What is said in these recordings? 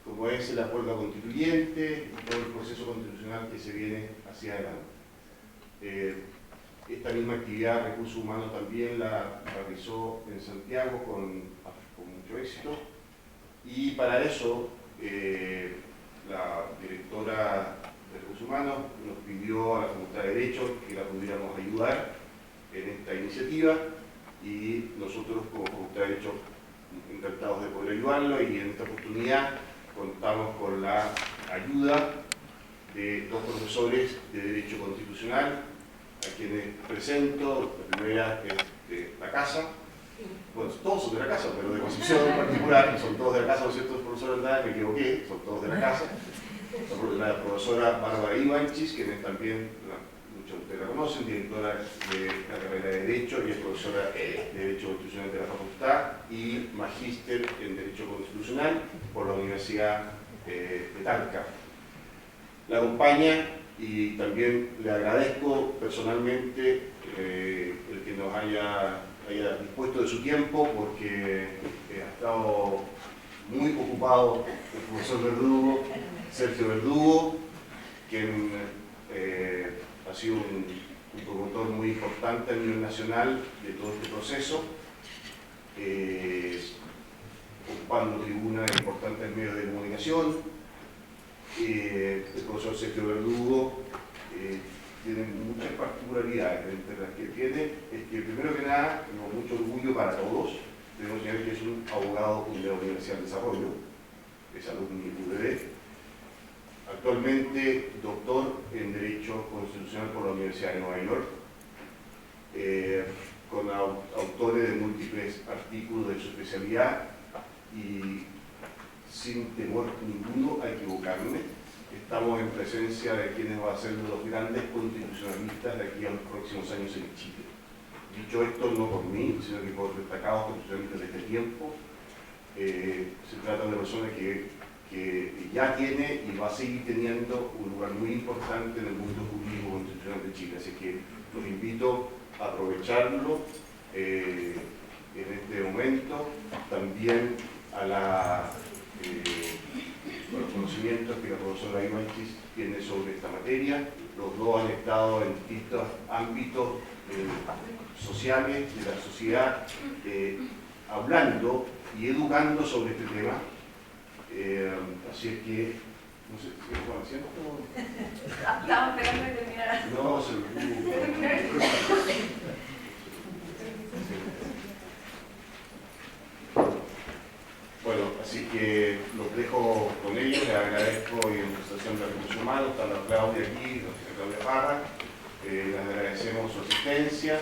como es el acuerdo constituyente y todo el proceso constitucional que se viene hacia adelante. Esta misma actividad de recursos humanos también la realizó en Santiago con mucho éxito, y para eso la directora de recursos humanos nos pidió a la Facultad de Derecho que la pudiéramos ayudar en esta iniciativa, y nosotros como Facultad de Derecho encantados de poder ayudarlo, y en esta oportunidad contamos con la ayuda de dos profesores de Derecho Constitucional, a quienes presento. La primera es de la casa, bueno, todos son de la casa, pero de Concepción en particular, son todos de la casa, ¿no es cierto, profesor Andrade? Me equivoqué, son todos de la casa. La profesora Bárbara Ivanchis, que es también, muchos de ustedes la conocen, directora de la carrera de Derecho y es profesora de Derecho Constitucional de la Facultad y magíster en Derecho Constitucional por la Universidad de Talca. La acompaña, y también le agradezco personalmente el que nos haya dispuesto de su tiempo, porque ha estado muy ocupado el profesor Verdugo, Sergio Verdugo, quien ha sido un promotor muy importante a nivel nacional de todo este proceso, ocupando tribunas importantes en medios de comunicación. El profesor Sergio Verdugo tiene muchas particularidades. Entre las que tiene es que, primero que nada, con mucho orgullo para todos, tenemos que ver que es un abogado de la Universidad del Desarrollo, es alumno de UDD, actualmente doctor en Derecho Constitucional por la Universidad de Nueva York, con autores de múltiples artículos de su especialidad, y sin temor ninguno a equivocarme, estamos en presencia de quienes van a ser los grandes constitucionalistas de aquí a los próximos años en Chile. Dicho esto, no por mí, sino que por destacados constitucionalistas de este tiempo. Se trata de una persona que ya tiene y va a seguir teniendo un lugar muy importante en el mundo jurídico constitucional de Chile. Así que los invito a aprovecharlo en este momento. También a los conocimientos que la profesora Ivanchis tiene sobre esta materia. Los dos han estado en distintos ámbitos sociales de la sociedad, hablando y educando sobre este tema. Así es que, no sé, ¿qué están haciendo? Estamos esperando que terminara. No, se lo Bueno, así que los dejo con ellos, les agradezco y en representación de Recursos Humanos, está la Claudia aquí, la Claudia Parra, les agradecemos su asistencia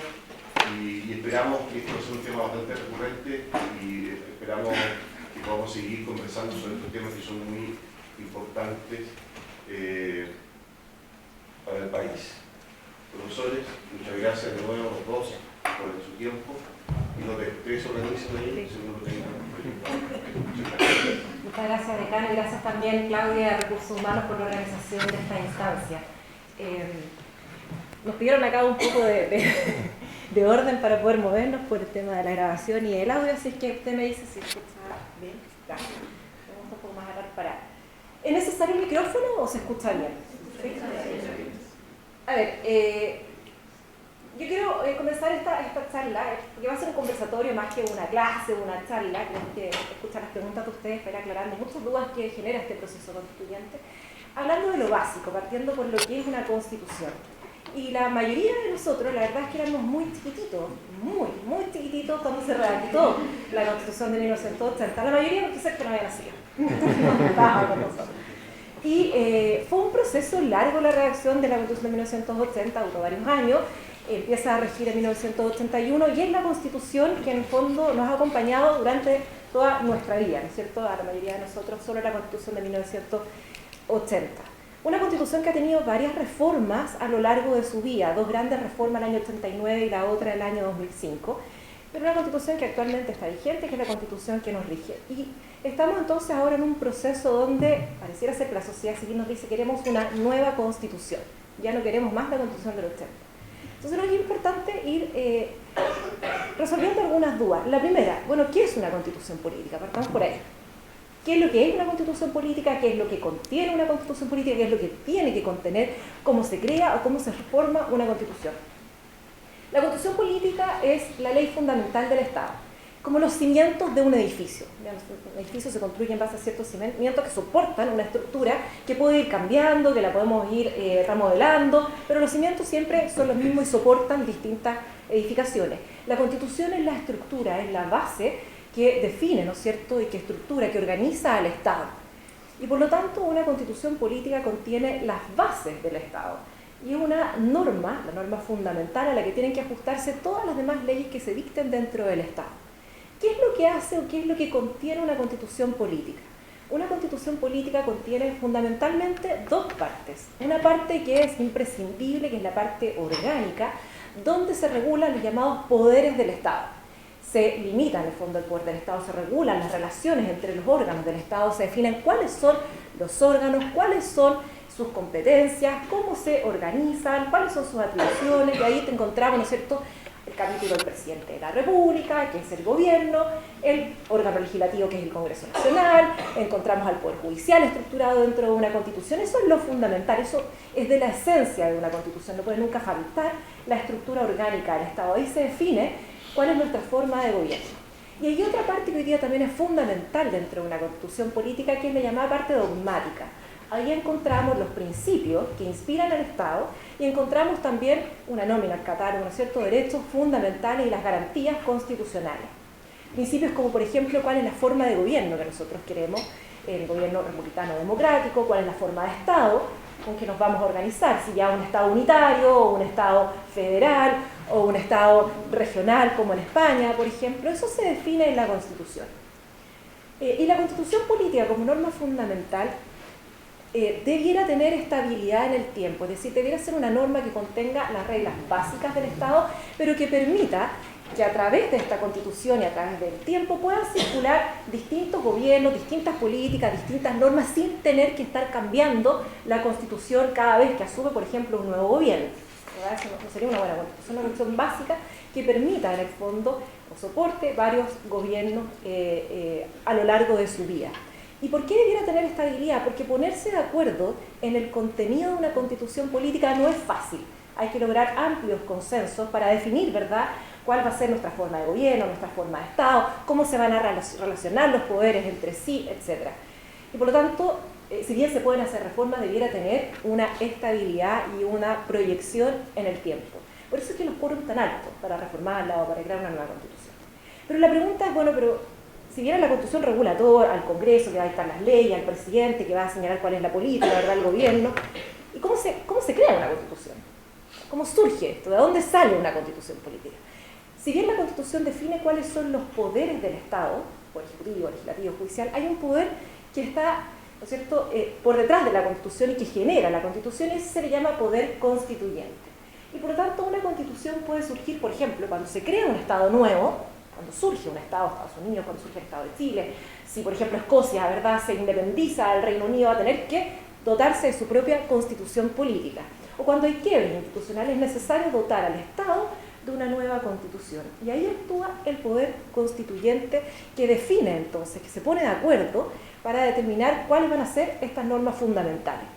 y esperamos que esto sea un tema bastante recurrente, y esperamos que podamos seguir conversando sobre estos temas que son muy importantes para el país. Profesores, muchas gracias de nuevo a los dos por su tiempo, y lo que ustedes organizan ahí, seguro que tengan. Muchas gracias, decano, y gracias también, Claudia, de Recursos Humanos, por la organización de esta instancia. Nos pidieron acá un poco de orden para poder movernos por el tema de la grabación y el audio, así es que usted me dice si escucha bien. Gracias. Vamos un poco más a parar. ¿Es necesario el micrófono o se escucha bien? ¿Sí? A ver, yo quiero comenzar esta charla, porque va a ser un conversatorio más que una clase o una charla. Creo que escuchar las preguntas de ustedes para ir aclarando muchas dudas que genera este proceso constituyente, hablando de lo básico, partiendo por lo que es una constitución. Y la mayoría de nosotros, la verdad es que éramos muy chiquititos, muy chiquititos cuando se redactó la Constitución de 1980. La mayoría, porque sé que no había nacido. No estaba con nosotros. Y fue un proceso largo la redacción de la Constitución de 1980, duró varios años. Empieza a regir en 1981 y es la Constitución que en el fondo nos ha acompañado durante toda nuestra vida, ¿no es cierto? A la mayoría de nosotros solo la Constitución de 1980. Una Constitución que ha tenido varias reformas a lo largo de su vida, dos grandes reformas el año 89 y la otra el año 2005, pero una Constitución que actualmente está vigente, que es la Constitución que nos rige. Y estamos entonces ahora en un proceso donde pareciera ser que la sociedad civil nos dice: queremos una nueva Constitución, ya no queremos más la Constitución del 80. Entonces es importante ir resolviendo algunas dudas. La primera, bueno, ¿qué es una constitución política? Partamos por ahí. qué es lo que es una constitución política, qué es lo que contiene una constitución política, qué es lo que tiene que contener, cómo se crea o cómo se forma una constitución. La constitución política es la ley fundamental del Estado, como los cimientos de un edificio. Un edificio se construye en base a ciertos cimientos que soportan una estructura que puede ir cambiando, que la podemos ir remodelando, pero los cimientos siempre son los mismos y soportan distintas edificaciones. La constitución es la estructura, es la base que define, ¿no es cierto?, y que estructura, que organiza al Estado. Y por lo tanto, una constitución política contiene las bases del Estado y una norma, la norma fundamental a la que tienen que ajustarse todas las demás leyes que se dicten dentro del Estado. ¿Qué es lo que hace o qué es lo que contiene una constitución política? Una constitución política contiene fundamentalmente dos partes. Una parte que es imprescindible, que es la parte orgánica, donde se regulan los llamados poderes del Estado. Se limita en el fondo el poder del Estado, se regulan las relaciones entre los órganos del Estado, se definen cuáles son los órganos, cuáles son sus competencias, cómo se organizan, cuáles son sus atribuciones, y ahí te encontramos, ¿no es cierto?, el capítulo del presidente de la República, que es el gobierno, el órgano legislativo, que es el Congreso Nacional, encontramos al Poder Judicial estructurado dentro de una constitución. Eso es lo fundamental, eso es de la esencia de una constitución, no puede nunca faltar la estructura orgánica del Estado. Ahí se define cuál es nuestra forma de gobierno. Y hay otra parte que hoy día también es fundamental dentro de una constitución política, que es la llamada parte dogmática. Ahí encontramos los principios que inspiran al Estado y encontramos también una nómina al catálogo, ¿no es cierto?, derechos fundamentales y las garantías constitucionales. Principios como, por ejemplo, cuál es la forma de gobierno que nosotros queremos, el gobierno republicano democrático, cuál es la forma de Estado con que nos vamos a organizar, si ya un Estado unitario o un Estado federal o un Estado regional como en España, por ejemplo. Eso se define en la Constitución. Y la Constitución política como norma fundamental debiera tener estabilidad en el tiempo, es decir, debiera ser una norma que contenga las reglas básicas del Estado, pero que permita que a través de esta Constitución y a través del tiempo puedan circular distintos gobiernos, distintas políticas, distintas normas, sin tener que estar cambiando la Constitución cada vez que asume, por ejemplo, un nuevo gobierno. Eso no sería una buena Constitución, una Constitución básica que permita, en el fondo, o soporte varios gobiernos a lo largo de su vida. ¿Y por qué debiera tener estabilidad? Porque ponerse de acuerdo en el contenido de una constitución política no es fácil. Hay que lograr amplios consensos para definir, ¿verdad?, cuál va a ser nuestra forma de gobierno, nuestra forma de Estado, cómo se van a relacionar los poderes entre sí, etc. Y por lo tanto, si bien se pueden hacer reformas, debiera tener una estabilidad y una proyección en el tiempo. Por eso es que los quórums tan altos para reformarla o para crear una nueva constitución. Pero la pregunta es, bueno, pero si bien la Constitución regula todo, al Congreso, que va a dictar las leyes, al presidente, que va a señalar cuál es la política, ¿verdad?, el gobierno, ¿y cómo se crea una Constitución? ¿Cómo surge esto? ¿De dónde sale una Constitución política? Si bien la Constitución define cuáles son los poderes del Estado, por ejecutivo, legislativo, judicial, hay un poder que está, ¿no es cierto?, por detrás de la Constitución y que genera la Constitución, y ese se le llama poder constituyente. Y por lo tanto, una Constitución puede surgir, por ejemplo, cuando se crea un Estado nuevo, cuando surge un Estado, Estados Unidos, cuando surge el Estado de Chile, si por ejemplo Escocia, ¿verdad?, se independiza del Reino Unido, va a tener que dotarse de su propia constitución política. O cuando hay quiebres institucionales, es necesario dotar al Estado de una nueva constitución. Y ahí actúa el poder constituyente, que define entonces, que se pone de acuerdo para determinar cuáles van a ser estas normas fundamentales.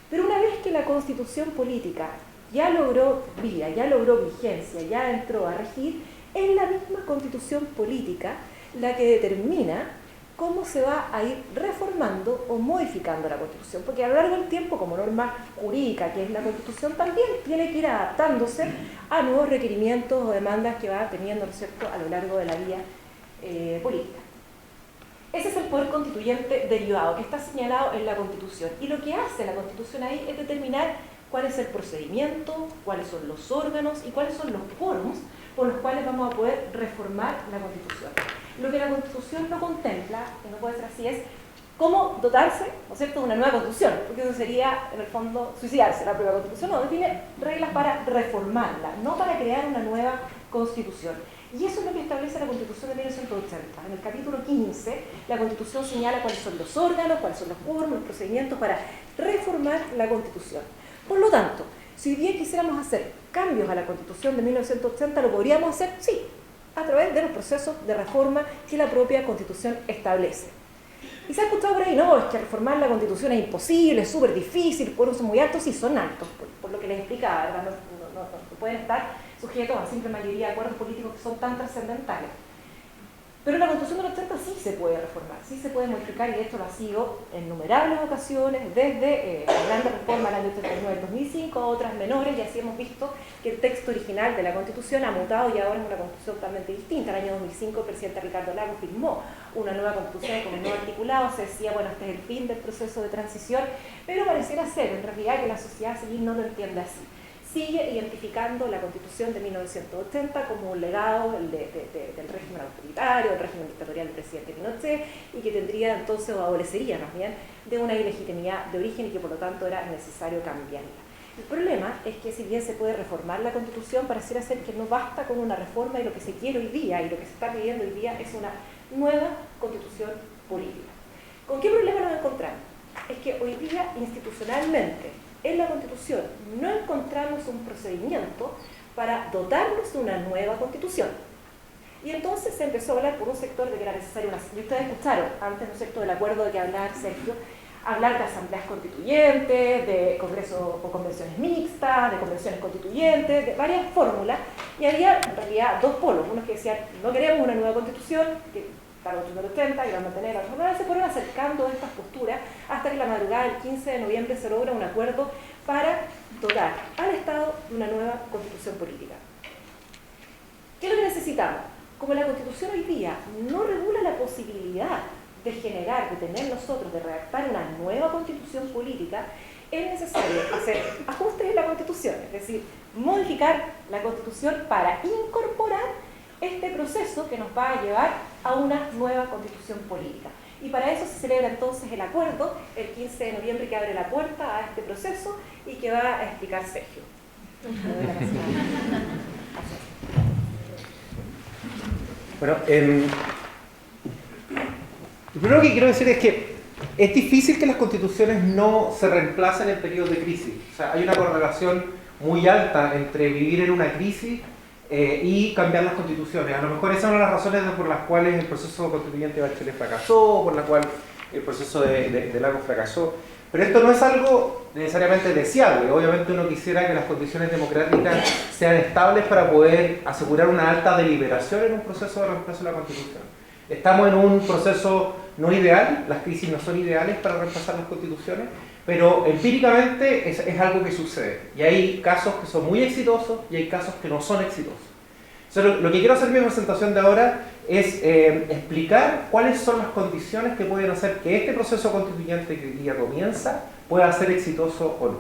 Pero una vez que la constitución política ya logró vía, ya logró vigencia, ya entró a regir, es la misma constitución política la que determina cómo se va a ir reformando o modificando la Constitución, porque a lo largo del tiempo, como norma jurídica que es la Constitución, también tiene que ir adaptándose a nuevos requerimientos o demandas que va teniendo, ¿no es cierto?, a lo largo de la vía política. Ese es el poder constituyente derivado, que está señalado en la Constitución, y lo que hace la Constitución ahí es determinar cuál es el procedimiento, cuáles son los órganos y cuáles son los quórums por los cuales vamos a poder reformar la Constitución. Lo que la Constitución no contempla, que no puede ser así, es cómo dotarse, ¿no es cierto?, de una nueva Constitución, porque eso sería, en el fondo, suicidarse. La propia Constitución no define reglas para reformarla, no para crear una nueva Constitución. Y eso es lo que establece la Constitución de 1980. En el capítulo 15, la Constitución señala cuáles son los órganos, cuáles son los quórums, los procedimientos para reformar la Constitución. Por lo tanto, si hoy día quisiéramos hacer cambios a la Constitución de 1980, ¿lo podríamos hacer? Sí, a través de los procesos de reforma que la propia Constitución establece. Y se ha escuchado por ahí, no, es que reformar la Constitución es imposible, es súper difícil, los quórums son muy altos, sí, son altos, por lo que les explicaba, ¿verdad? No pueden estar sujetos a simple mayoría de acuerdos políticos que son tan trascendentales. Pero la Constitución del 80 sí se puede reformar, sí se puede modificar, y esto lo ha sido en innumerables ocasiones, desde la gran reforma del año 89 del 2005 a otras menores, y así hemos visto que el texto original de la Constitución ha mutado y ahora es una Constitución totalmente distinta. En el año 2005 el presidente Ricardo Lagos firmó una nueva Constitución con un nuevo articulado, se decía, bueno, este es el fin del proceso de transición, pero pareciera ser en realidad que la sociedad civil no lo entiende así. Sigue identificando la Constitución de 1980 como un legado del régimen autoritario, del régimen dictatorial del presidente Pinochet, y que tendría entonces, o adolecería más bien, de una ilegitimidad de origen y que por lo tanto era necesario cambiarla. El problema es que si bien se puede reformar la Constitución, pareciera ser que no basta con una reforma, y lo que se quiere hoy día y lo que se está pidiendo hoy día es una nueva Constitución política. ¿Con qué problema nos encontramos? Es que hoy día institucionalmente en la Constitución no encontramos un procedimiento para dotarnos de una nueva Constitución. Y entonces se empezó a hablar por un sector de que era necesario una... Y ustedes escucharon antes, ¿no es cierto?, del acuerdo de que hablar Sergio, hablar de asambleas constituyentes, de congresos o convenciones mixtas, de convenciones constituyentes, de varias fórmulas, y había en realidad dos polos, unos que decían no queremos una nueva Constitución, que para el 80, que va a mantener la reforma, se fueron acercando estas posturas hasta que la madrugada del 15 de noviembre se logra un acuerdo para dotar al Estado de una nueva Constitución política. ¿Qué es lo que necesitamos? Como la Constitución hoy día no regula la posibilidad de generar, de tener nosotros, de redactar una nueva Constitución política, es necesario hacer ajustes en la Constitución, es decir, modificar la Constitución para incorporar este proceso que nos va a llevar a una nueva Constitución política. Y para eso se celebra entonces el acuerdo el 15 de noviembre, que abre la puerta a este proceso y que va a explicar Sergio. Bueno, lo primero que quiero decir es que es difícil que las constituciones no se reemplacen en periodos de crisis. O sea, hay una correlación muy alta entre vivir en una crisis y cambiar las constituciones. A lo mejor esa es una de las razones por las cuales el proceso constituyente de Bachelet fracasó, por la cual el proceso de Lagos fracasó. Pero esto no es algo necesariamente deseable. Obviamente uno quisiera que las condiciones democráticas sean estables para poder asegurar una alta deliberación en un proceso de reemplazo de la Constitución. Estamos en un proceso no ideal, las crisis no son ideales para reemplazar las constituciones, pero empíricamente es algo que sucede. Y hay casos que son muy exitosos y hay casos que no son exitosos. Entonces, lo que quiero hacer en mi presentación de ahora es explicar cuáles son las condiciones que pueden hacer que este proceso constituyente que hoy día comienza pueda ser exitoso o no.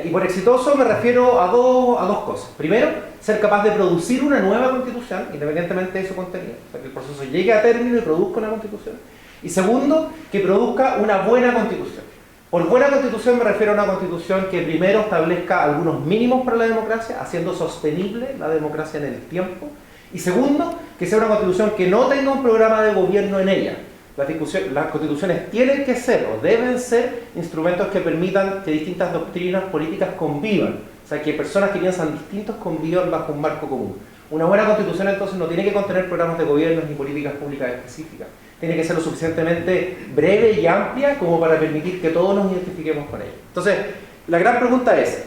Y por exitoso me refiero a dos cosas. Primero, ser capaz de producir una nueva constitución, independientemente de su contenido. O sea, que el proceso llegue a término y produzca una constitución. Y segundo, que produzca una buena constitución. Por buena constitución me refiero a una constitución que primero establezca algunos mínimos para la democracia, haciendo sostenible la democracia en el tiempo. Y segundo, que sea una constitución que no tenga un programa de gobierno en ella. Las constituciones tienen que ser o deben ser instrumentos que permitan que distintas doctrinas políticas convivan. O sea, que personas que piensan distintos convivan bajo un marco común. Una buena constitución entonces no tiene que contener programas de gobierno ni políticas públicas específicas. Tiene que ser lo suficientemente breve y amplia como para permitir que todos nos identifiquemos con ella. Entonces, la gran pregunta es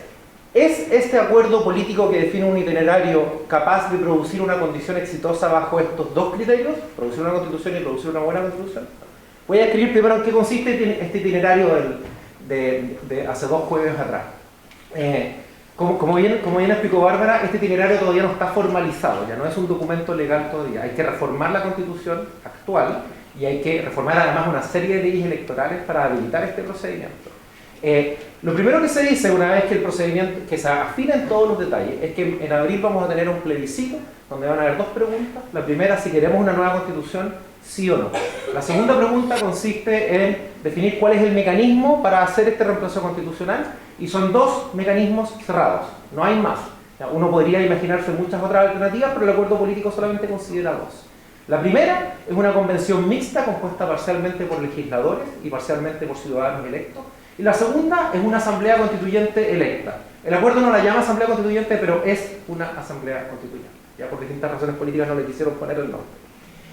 este acuerdo político que define un itinerario capaz de producir una condición exitosa bajo estos dos criterios? Producir una constitución y producir una buena constitución. Voy a escribir primero en qué consiste este itinerario de hace 2 jueves atrás. Como bien explicó Bárbara, este itinerario todavía no está formalizado, ya no es un documento legal todavía. Hay que reformar la constitución actual y hay que reformar además una serie de leyes electorales para habilitar este procedimiento. Lo primero que se dice una vez que el procedimiento, que se afina en todos los detalles, es que en abril vamos a tener un plebiscito donde van a haber 2 preguntas. La primera, si queremos una nueva constitución, sí o no. La segunda pregunta consiste en definir cuál es el mecanismo para hacer este reemplazo constitucional, y son 2 mecanismos cerrados, no hay más. Uno podría imaginarse muchas otras alternativas, pero el acuerdo político solamente considera 2. La primera es una convención mixta compuesta parcialmente por legisladores y parcialmente por ciudadanos electos. Y la segunda es una asamblea constituyente electa. El acuerdo no la llama asamblea constituyente, pero es una asamblea constituyente. Ya por distintas razones políticas no le quisieron poner el nombre.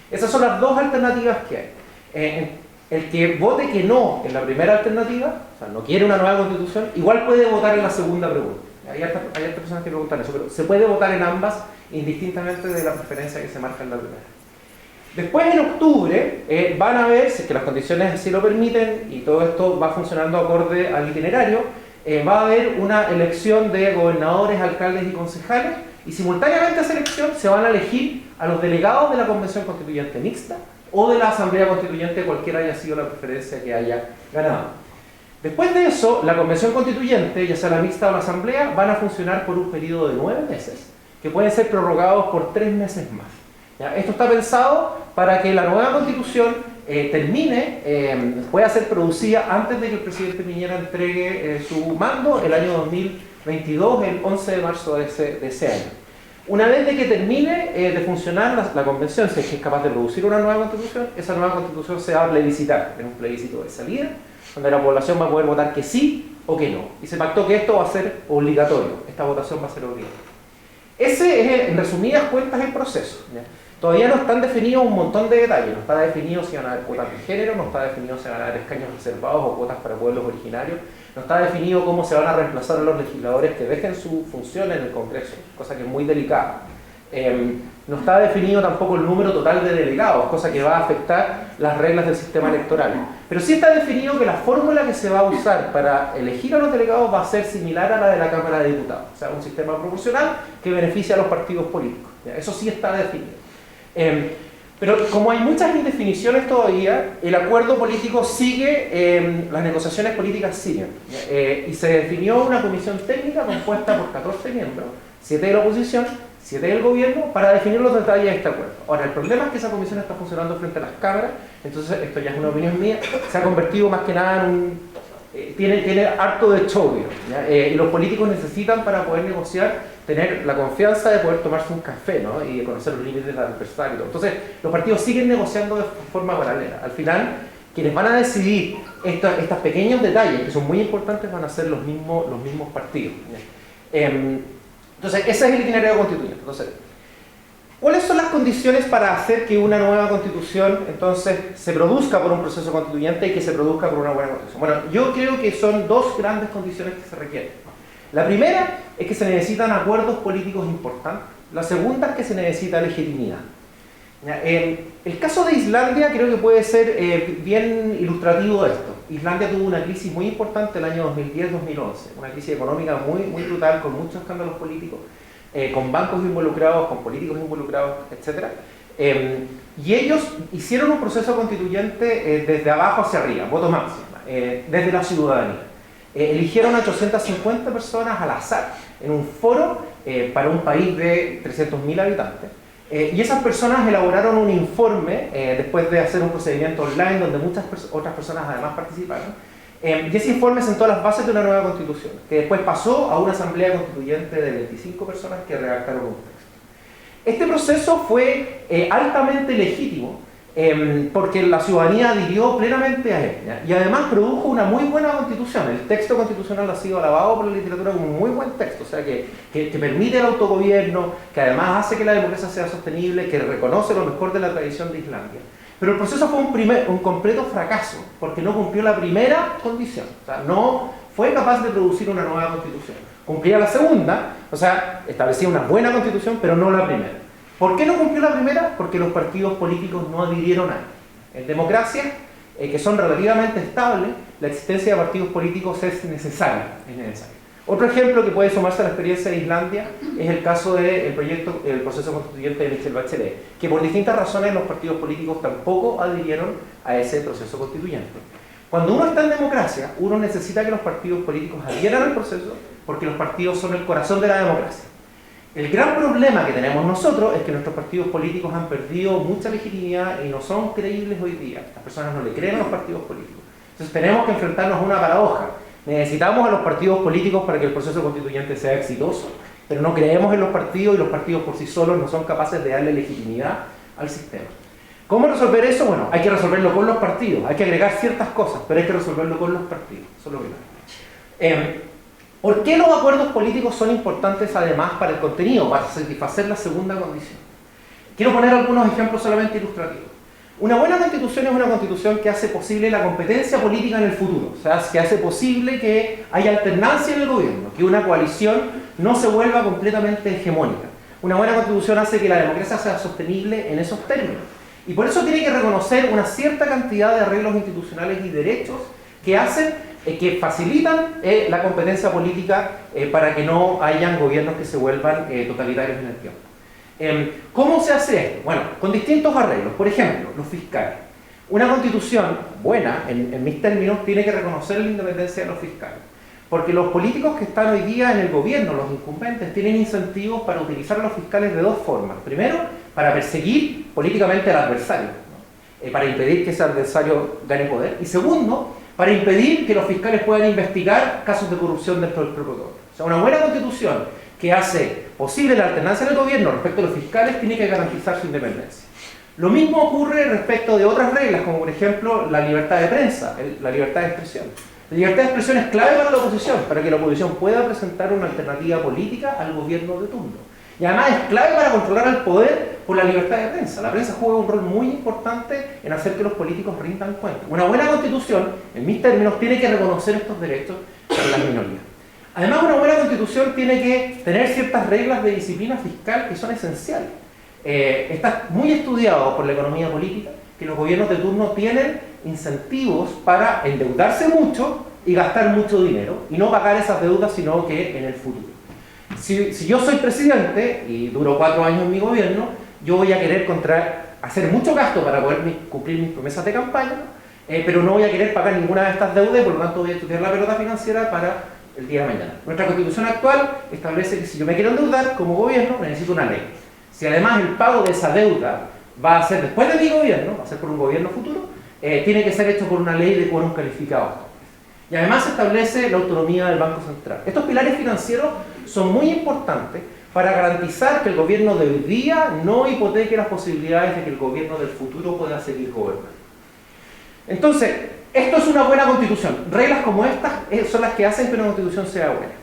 Esas son las 2 alternativas que hay. el que vote que no en la primera alternativa, o sea, no quiere una nueva constitución, igual puede votar en la segunda pregunta. Hay otras personas que preguntan eso, pero se puede votar en ambas indistintamente de la preferencia que se marca en la primera. Después, en octubre, van a ver, si es que las condiciones así lo permiten y todo esto va funcionando acorde al itinerario, va a haber una elección de gobernadores, alcaldes y concejales, y simultáneamente a esa elección se van a elegir a los delegados de la Convención Constituyente Mixta o de la Asamblea Constituyente, cualquiera haya sido la preferencia que haya ganado. Después de eso, la Convención Constituyente, ya sea la Mixta o la Asamblea, van a funcionar por un periodo de 9 meses, que pueden ser prorrogados por 3 meses más. ¿Ya? Esto está pensado para que la nueva Constitución pueda ser producida antes de que el presidente Piñera entregue su mando el año 2022, el 11 de marzo de ese año. Una vez de que termine de funcionar la convención, si es que es capaz de producir una nueva constitución, esa nueva constitución se va a plebiscitar, en un plebiscito de salida, donde la población va a poder votar que sí o que no. Y se pactó que esto va a ser obligatorio, esta votación va a ser obligatoria. Ese es, en resumidas cuentas, el proceso, ¿ya? Todavía no están definidos un montón de detalles, no está definido si van a haber cuotas de género, no está definido si van a haber escaños reservados o cuotas para pueblos originarios, no está definido cómo se van a reemplazar a los legisladores que dejen su función en el Congreso, cosa que es muy delicada. No está definido tampoco el número total de delegados, cosa que va a afectar las reglas del sistema electoral. Pero sí está definido que la fórmula que se va a usar para elegir a los delegados va a ser similar a la de la Cámara de Diputados, o sea, un sistema proporcional que beneficia a los partidos políticos. ¿Ya? Eso sí está definido. Pero como hay muchas indefiniciones todavía, el acuerdo político sigue, las negociaciones políticas siguen. Y se definió una comisión técnica compuesta por 14 miembros, 7 de la oposición, 7 del gobierno, para definir los detalles de este acuerdo. Ahora, el problema es que esa comisión está funcionando frente a las cámaras, entonces esto ya es una opinión mía, se ha convertido más que nada en un... tiene harto de show, y los políticos necesitan, para poder negociar, tener la confianza de poder tomarse un café, ¿no? Y de conocer los límites del adversario. Entonces, los partidos siguen negociando de forma paralela. Al final, quienes van a decidir estos pequeños detalles, que son muy importantes, van a ser los mismos partidos. Entonces, ese es el itinerario constituyente. Entonces, ¿cuáles son las condiciones para hacer que una nueva constitución entonces se produzca por un proceso constituyente y que se produzca por una buena constitución? Bueno, yo creo que son dos grandes condiciones que se requieren. La primera es que se necesitan acuerdos políticos importantes. La segunda es que se necesita legitimidad. El caso de Islandia creo que puede ser bien ilustrativo de esto. Islandia tuvo una crisis muy importante el año 2010-2011, una crisis económica muy, muy brutal, con muchos escándalos políticos, con bancos involucrados, con políticos involucrados, etc. Y ellos hicieron un proceso constituyente desde abajo hacia arriba, voto máximo, desde la ciudadanía. Eligieron a 850 personas al azar en un foro para un país de 300.000 habitantes. Y esas personas elaboraron un informe después de hacer un procedimiento online donde muchas otras personas además participaron. Y ese informe sentó las bases de una nueva constitución, que después pasó a una asamblea constituyente de 25 personas que redactaron un texto. Este proceso fue altamente legítimo, porque la ciudadanía adhirió plenamente a él, ¿ya? Y además produjo una muy buena constitución. El texto constitucional ha sido alabado por la literatura como un muy buen texto, o sea, que permite el autogobierno, que además hace que la democracia sea sostenible, que reconoce lo mejor de la tradición de Islandia. Pero el proceso fue un completo fracaso, porque no cumplió la primera condición, o sea, no fue capaz de producir una nueva constitución. Cumplía la segunda, o sea, establecía una buena constitución, pero no la primera. ¿Por qué no cumplió la primera? Porque los partidos políticos no adhirieron a él. En democracias que son relativamente estables, la existencia de partidos políticos es necesaria. Otro ejemplo que puede sumarse a la experiencia de Islandia es el caso del proceso constituyente de Michelle Bachelet, que por distintas razones los partidos políticos tampoco adhirieron a ese proceso constituyente. Cuando uno está en democracia, uno necesita que los partidos políticos adhieran al proceso, porque los partidos son el corazón de la democracia. El gran problema que tenemos nosotros es que nuestros partidos políticos han perdido mucha legitimidad y no son creíbles hoy día. Las personas no le creen a los partidos políticos. Entonces tenemos que enfrentarnos a una paradoja. Necesitamos a los partidos políticos para que el proceso constituyente sea exitoso, pero no creemos en los partidos y los partidos por sí solos no son capaces de darle legitimidad al sistema. ¿Cómo resolver eso? Bueno, hay que resolverlo con los partidos, hay que agregar ciertas cosas, pero hay que resolverlo con los partidos. Eso es lo primero. ¿Por qué los acuerdos políticos son importantes además para el contenido, para satisfacer la segunda condición? Quiero poner algunos ejemplos solamente ilustrativos. Una buena constitución es una constitución que hace posible la competencia política en el futuro, o sea, que hace posible que haya alternancia en el gobierno, que una coalición no se vuelva completamente hegemónica. Una buena constitución hace que la democracia sea sostenible en esos términos. Y por eso tiene que reconocer una cierta cantidad de arreglos institucionales y derechos que hacen, que facilitan la competencia política para que no hayan gobiernos que se vuelvan totalitarios en el tiempo. ¿Cómo se hace esto? Bueno, con distintos arreglos. Por ejemplo, los fiscales. Una constitución buena, en mis términos, tiene que reconocer la independencia de los fiscales. Porque los políticos que están hoy día en el gobierno, los incumbentes, tienen incentivos para utilizar a los fiscales de dos formas. Primero, para perseguir políticamente al adversario, ¿no? Para impedir que ese adversario gane poder. Y segundo, para impedir que los fiscales puedan investigar casos de corrupción dentro del propio gobierno. O sea, una buena constitución que hace posible la alternancia del gobierno respecto a los fiscales tiene que garantizar su independencia. Lo mismo ocurre respecto de otras reglas, como por ejemplo la libertad de prensa, la libertad de expresión. La libertad de expresión es clave para la oposición, para que la oposición pueda presentar una alternativa política al gobierno de turno. Y además es clave para controlar al poder por la libertad de prensa. La prensa juega un rol muy importante en hacer que los políticos rindan cuenta. Una buena constitución, en mis términos, tiene que reconocer estos derechos para las minorías. Además, una buena constitución tiene que tener ciertas reglas de disciplina fiscal que son esenciales. Está muy estudiado por la economía política que los gobiernos de turno tienen incentivos para endeudarse mucho y gastar mucho dinero y no pagar esas deudas sino que en el futuro. Si yo soy presidente y duro 4 años en mi gobierno, yo voy a querer hacer mucho gasto para poder cumplir mis promesas de campaña, pero no voy a querer pagar ninguna de estas deudas y por lo tanto voy a estudiar la pelota financiera para el día de mañana. Nuestra constitución actual establece que si yo me quiero endeudar como gobierno necesito una ley. Si además el pago de esa deuda va a ser después de mi gobierno, va a ser por un gobierno futuro, tiene que ser hecho por una ley de quórum calificado. Y además se establece la autonomía del Banco Central. Estos pilares financieros son muy importantes para garantizar que el gobierno de hoy día no hipoteque las posibilidades de que el gobierno del futuro pueda seguir gobernando. Entonces, esto es una buena constitución. Reglas como estas son las que hacen que una constitución sea buena.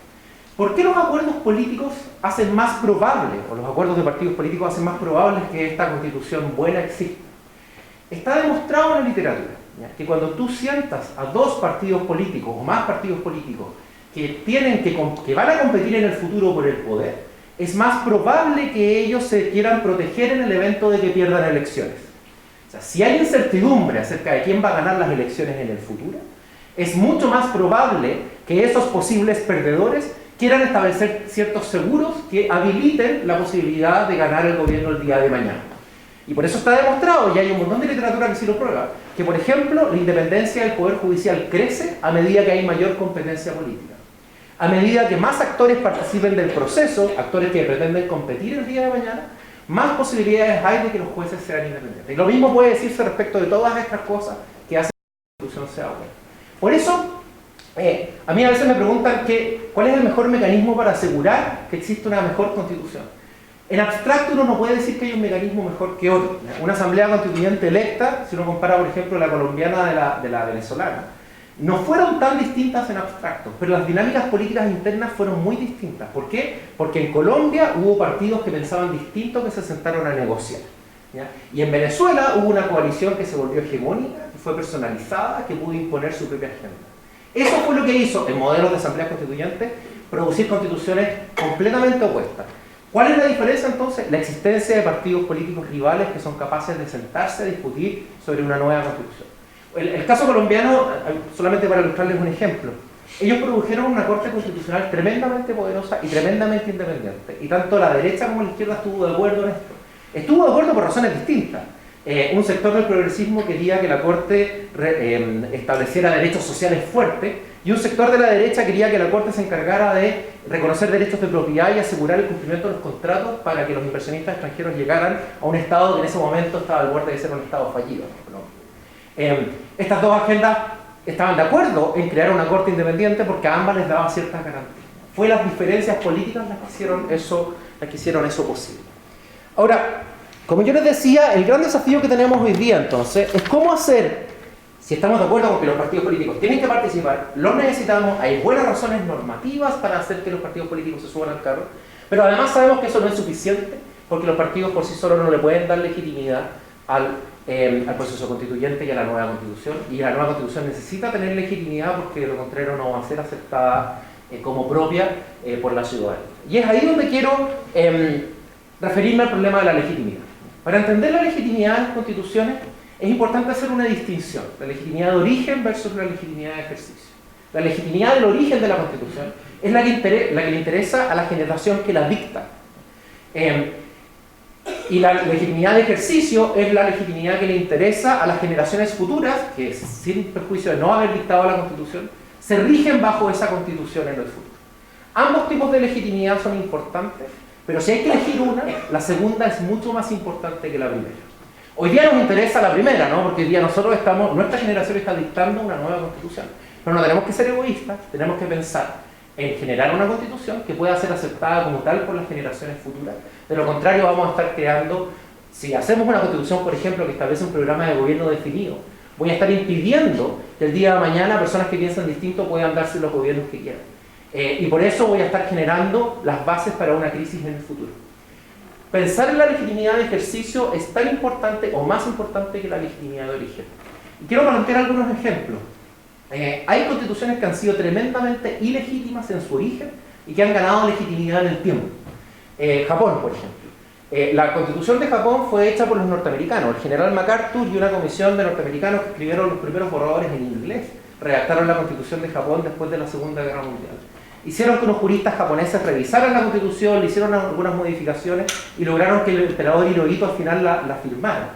¿Por qué los acuerdos políticos hacen más probable, o los acuerdos de partidos políticos hacen más probable que esta constitución buena exista? Está demostrado en la literatura, ¿ya?, que cuando tú sientas a dos partidos políticos o más partidos políticos que van a competir en el futuro por el poder, es más probable que ellos se quieran proteger en el evento de que pierdan elecciones. O sea, si hay incertidumbre acerca de quién va a ganar las elecciones en el futuro, es mucho más probable que esos posibles perdedores quieran establecer ciertos seguros que habiliten la posibilidad de ganar el gobierno el día de mañana. Y por eso está demostrado, y hay un montón de literatura que sí lo prueba, que por ejemplo la independencia del Poder Judicial crece a medida que hay mayor competencia política. A medida que más actores participen del proceso, actores que pretenden competir el día de mañana, más posibilidades hay de que los jueces sean independientes. Y lo mismo puede decirse respecto de todas estas cosas que hacen que la constitución sea buena. Por eso, a mí a veces me preguntan cuál es el mejor mecanismo para asegurar que existe una mejor constitución. En abstracto uno no puede decir que hay un mecanismo mejor que otro. Una asamblea constituyente electa, si uno compara por ejemplo la colombiana de la venezolana, no fueron tan distintas en abstracto, pero las dinámicas políticas internas fueron muy distintas. ¿Por qué? Porque en Colombia hubo partidos que pensaban distinto que se sentaron a negociar, ¿ya? Y en Venezuela hubo una coalición que se volvió hegemónica, que fue personalizada, que pudo imponer su propia agenda. Eso fue lo que hizo, en modelos de asambleas constituyentes, producir constituciones completamente opuestas. ¿Cuál es la diferencia entonces? La existencia de partidos políticos rivales que son capaces de sentarse a discutir sobre una nueva constitución. El caso colombiano, solamente para ilustrarles un ejemplo, ellos produjeron una corte constitucional tremendamente poderosa y tremendamente independiente. Y tanto la derecha como la izquierda estuvo de acuerdo en esto. Estuvo de acuerdo por razones distintas. Un sector del progresismo quería que la Corte estableciera derechos sociales fuertes y un sector de la derecha quería que la Corte se encargara de reconocer derechos de propiedad y asegurar el cumplimiento de los contratos para que los inversionistas extranjeros llegaran a un Estado que en ese momento estaba al borde de ser un Estado fallido, ¿no? Estas dos agendas estaban de acuerdo en crear una Corte independiente porque a ambas les daba ciertas garantías. Fue las diferencias políticas las que hicieron eso posible. Ahora, como yo les decía, el gran desafío que tenemos hoy día entonces es cómo hacer, si estamos de acuerdo con que los partidos políticos tienen que participar, los necesitamos, hay buenas razones normativas para hacer que los partidos políticos se suban al carro, pero además sabemos que eso no es suficiente porque los partidos por sí solos no le pueden dar legitimidad al al proceso constituyente y a la nueva constitución, y la nueva constitución necesita tener legitimidad porque de lo contrario no va a ser aceptada como propia por la ciudadanía. Y es ahí donde quiero referirme al problema de la legitimidad. Para entender la legitimidad de las constituciones es importante hacer una distinción, la legitimidad de origen versus la legitimidad de ejercicio. La legitimidad del origen de la constitución es la que le interesa a la generación que la dicta. Y la legitimidad de ejercicio es la legitimidad que le interesa a las generaciones futuras, que sin perjuicio de no haber dictado la Constitución, se rigen bajo esa Constitución en el futuro. Ambos tipos de legitimidad son importantes, pero si hay que elegir una, la segunda es mucho más importante que la primera. Hoy día nos interesa la primera, ¿no? Porque hoy día nuestra generación está dictando una nueva Constitución. Pero no tenemos que ser egoístas, tenemos que pensar en generar una constitución que pueda ser aceptada como tal por las generaciones futuras. De lo contrario, vamos a estar creando, si hacemos una constitución, por ejemplo, que establece un programa de gobierno definido, voy a estar impidiendo que el día de mañana personas que piensan distinto puedan darse los gobiernos que quieran. Y por eso voy a estar generando las bases para una crisis en el futuro. Pensar en la legitimidad de ejercicio es tan importante o más importante que la legitimidad de origen. Y quiero plantear algunos ejemplos. Hay constituciones que han sido tremendamente ilegítimas en su origen y que han ganado legitimidad en el tiempo. Japón, por ejemplo. La constitución de Japón fue hecha por los norteamericanos. El general MacArthur y una comisión de norteamericanos que escribieron los primeros borradores en inglés redactaron la constitución de Japón después de la Segunda Guerra Mundial. Hicieron que unos juristas japoneses revisaran la constitución, le hicieron algunas modificaciones y lograron que el emperador Hirohito al final la firmara.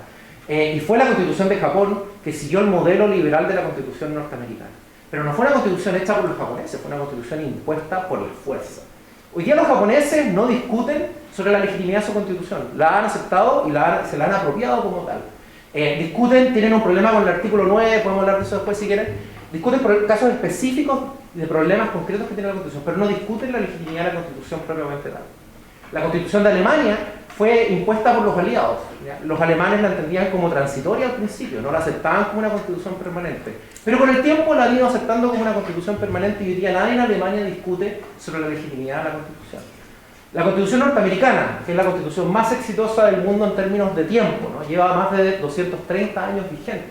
Y fue la Constitución de Japón que siguió el modelo liberal de la Constitución norteamericana. Pero no fue una constitución hecha por los japoneses, fue una constitución impuesta por la fuerza. Hoy día los japoneses no discuten sobre la legitimidad de su constitución, la han aceptado y se la han apropiado como tal. Discuten, tienen un problema con el artículo 9, podemos hablar de eso después si quieren, discuten por casos específicos de problemas concretos que tiene la constitución, pero no discuten la legitimidad de la constitución propiamente tal. La constitución de Alemania fue impuesta por los aliados. ¿Ya? Los alemanes la entendían como transitoria al principio, no la aceptaban como una constitución permanente. Pero con el tiempo la han ido aceptando como una constitución permanente y hoy día nadie en Alemania discute sobre la legitimidad de la constitución. La constitución norteamericana, que es la constitución más exitosa del mundo en términos de tiempo, ¿no? Lleva más de 230 años vigente.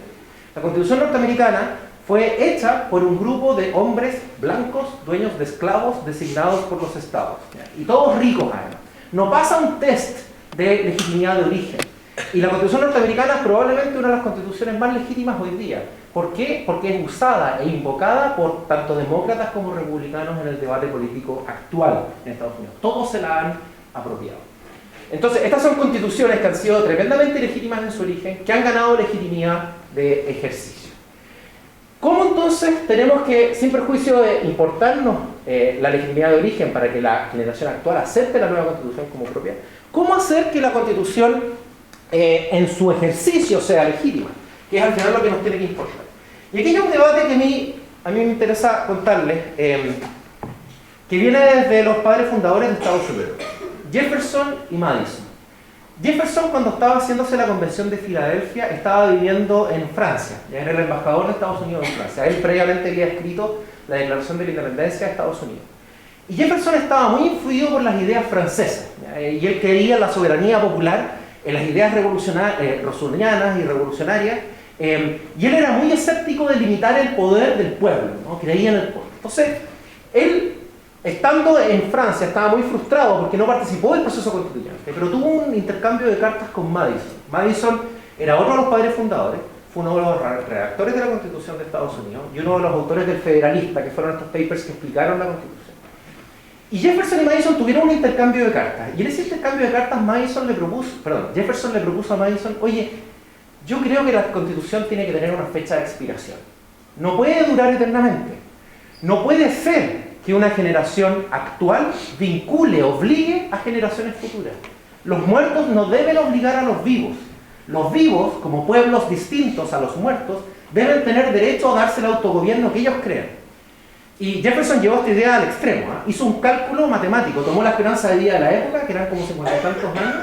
La constitución norteamericana fue hecha por un grupo de hombres blancos, dueños de esclavos designados por los estados. ¿Ya? Y todos ricos además. No pasa un test de legitimidad de origen. Y la Constitución norteamericana es probablemente una de las constituciones más legítimas hoy día. ¿Por qué? Porque es usada e invocada por tanto demócratas como republicanos en el debate político actual en Estados Unidos. Todos se la han apropiado. Entonces, estas son constituciones que han sido tremendamente legítimas en su origen, que han ganado legitimidad de ejercicio. ¿Cómo entonces tenemos que, sin perjuicio de importarnos la legitimidad de origen para que la generación actual acepte la nueva constitución como propia, cómo hacer que la constitución en su ejercicio sea legítima? Que es al final lo que nos tiene que importar. Y aquí hay un debate que a mí me interesa contarles, que viene desde los padres fundadores de Estados Unidos, Jefferson y Madison. Jefferson, cuando estaba haciéndose la Convención de Filadelfia, estaba viviendo en Francia, ya era el embajador de Estados Unidos en Francia. Él previamente había escrito la Declaración de la Independencia de Estados Unidos. Y Jefferson estaba muy influido por las ideas francesas, y él creía en la soberanía popular, en las ideas rosunianas y revolucionarias, y él era muy escéptico de limitar el poder del pueblo, ¿no? Creía en el pueblo. Entonces, él, estando en Francia, estaba muy frustrado porque no participó del proceso constituyente, pero tuvo un intercambio de cartas con Madison. Madison era otro de los padres fundadores, fue uno de los redactores de la Constitución de Estados Unidos y uno de los autores del Federalista, que fueron estos papers que explicaron la Constitución. Y Jefferson y Madison tuvieron un intercambio de cartas, y en ese intercambio de cartas Jefferson le propuso a Madison, oye, yo creo que la Constitución tiene que tener una fecha de expiración. No puede durar eternamente. No puede ser que una generación actual vincule, obligue a generaciones futuras. Los muertos no deben obligar a los vivos. Los vivos, como pueblos distintos a los muertos, deben tener derecho a darse el autogobierno que ellos crean. Y Jefferson llevó esta idea al extremo. Hizo un cálculo matemático, tomó la esperanza de vida de la época, que eran como 50 y tantos años,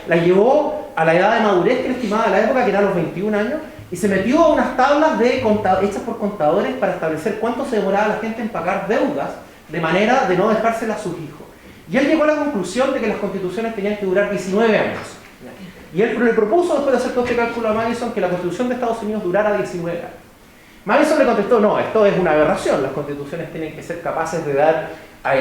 la llevó a la edad de madurez que le estimaba de la época, que eran los 21 años, y se metió a unas tablas hechas por contadores para establecer cuánto se demoraba la gente en pagar deudas, de manera de no dejárselas a sus hijos. Y él llegó a la conclusión de que las constituciones tenían que durar 19 años. Y él le propuso, después de hacer todo este cálculo a Madison, que la Constitución de Estados Unidos durara 19 años. Madison le contestó, no, esto es una aberración, las constituciones tienen que ser capaces de dar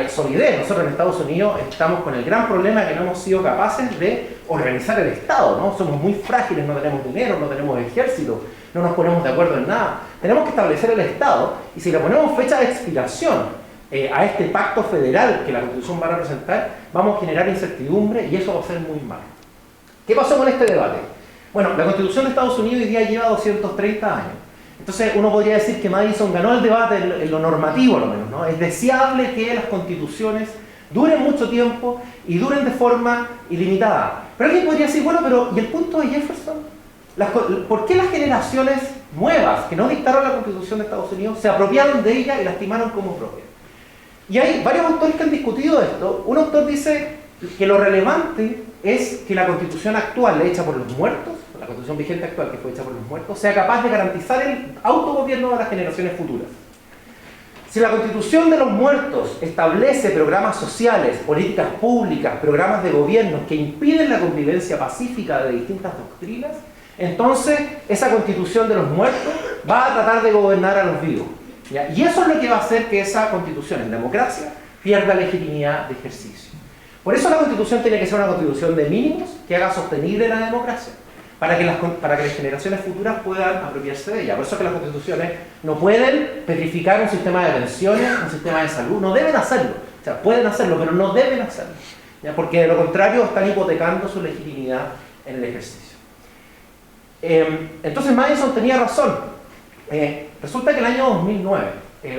solidez. Nosotros en Estados Unidos estamos con el gran problema que no hemos sido capaces de organizar el Estado, ¿no? Somos muy frágiles, no tenemos dinero, no tenemos ejército, no nos ponemos de acuerdo en nada. Tenemos que establecer el Estado, y si le ponemos fecha de expiración a este pacto federal que la Constitución va a representar, vamos a generar incertidumbre y eso va a ser muy malo. ¿Qué pasó con este debate? Bueno, la Constitución de Estados Unidos hoy día lleva 230 años. Entonces uno podría decir que Madison ganó el debate en lo normativo, lo menos, ¿no? Es deseable que las constituciones duren mucho tiempo y duren de forma ilimitada. Pero alguien podría decir, bueno, pero ¿y el punto de Jefferson? ¿Por qué las generaciones nuevas que no dictaron la Constitución de Estados Unidos se apropiaron de ella y la estimaron como propia? Y hay varios autores que han discutido esto. Un autor dice que lo relevante es que la Constitución actual, hecha por los muertos, la Constitución vigente actual que fue hecha por los muertos, sea capaz de garantizar el autogobierno de las generaciones futuras. Si la Constitución de los muertos establece programas sociales, políticas públicas, programas de gobierno que impiden la convivencia pacífica de distintas doctrinas, entonces esa Constitución de los muertos va a tratar de gobernar a los vivos. ¿Ya? Y eso es lo que va a hacer que esa Constitución en democracia pierda legitimidad de ejercicio. Por eso la Constitución tiene que ser una Constitución de mínimos que haga sostenible la democracia, para que las generaciones futuras puedan apropiarse de ella. Por eso es que las constituciones no pueden petrificar un sistema de pensiones, un sistema de salud, no deben hacerlo. O sea, pueden hacerlo, pero no deben hacerlo, ¿ya? Porque de lo contrario están hipotecando su legitimidad en el ejercicio. Entonces Madison tenía razón. Resulta que en el año 2009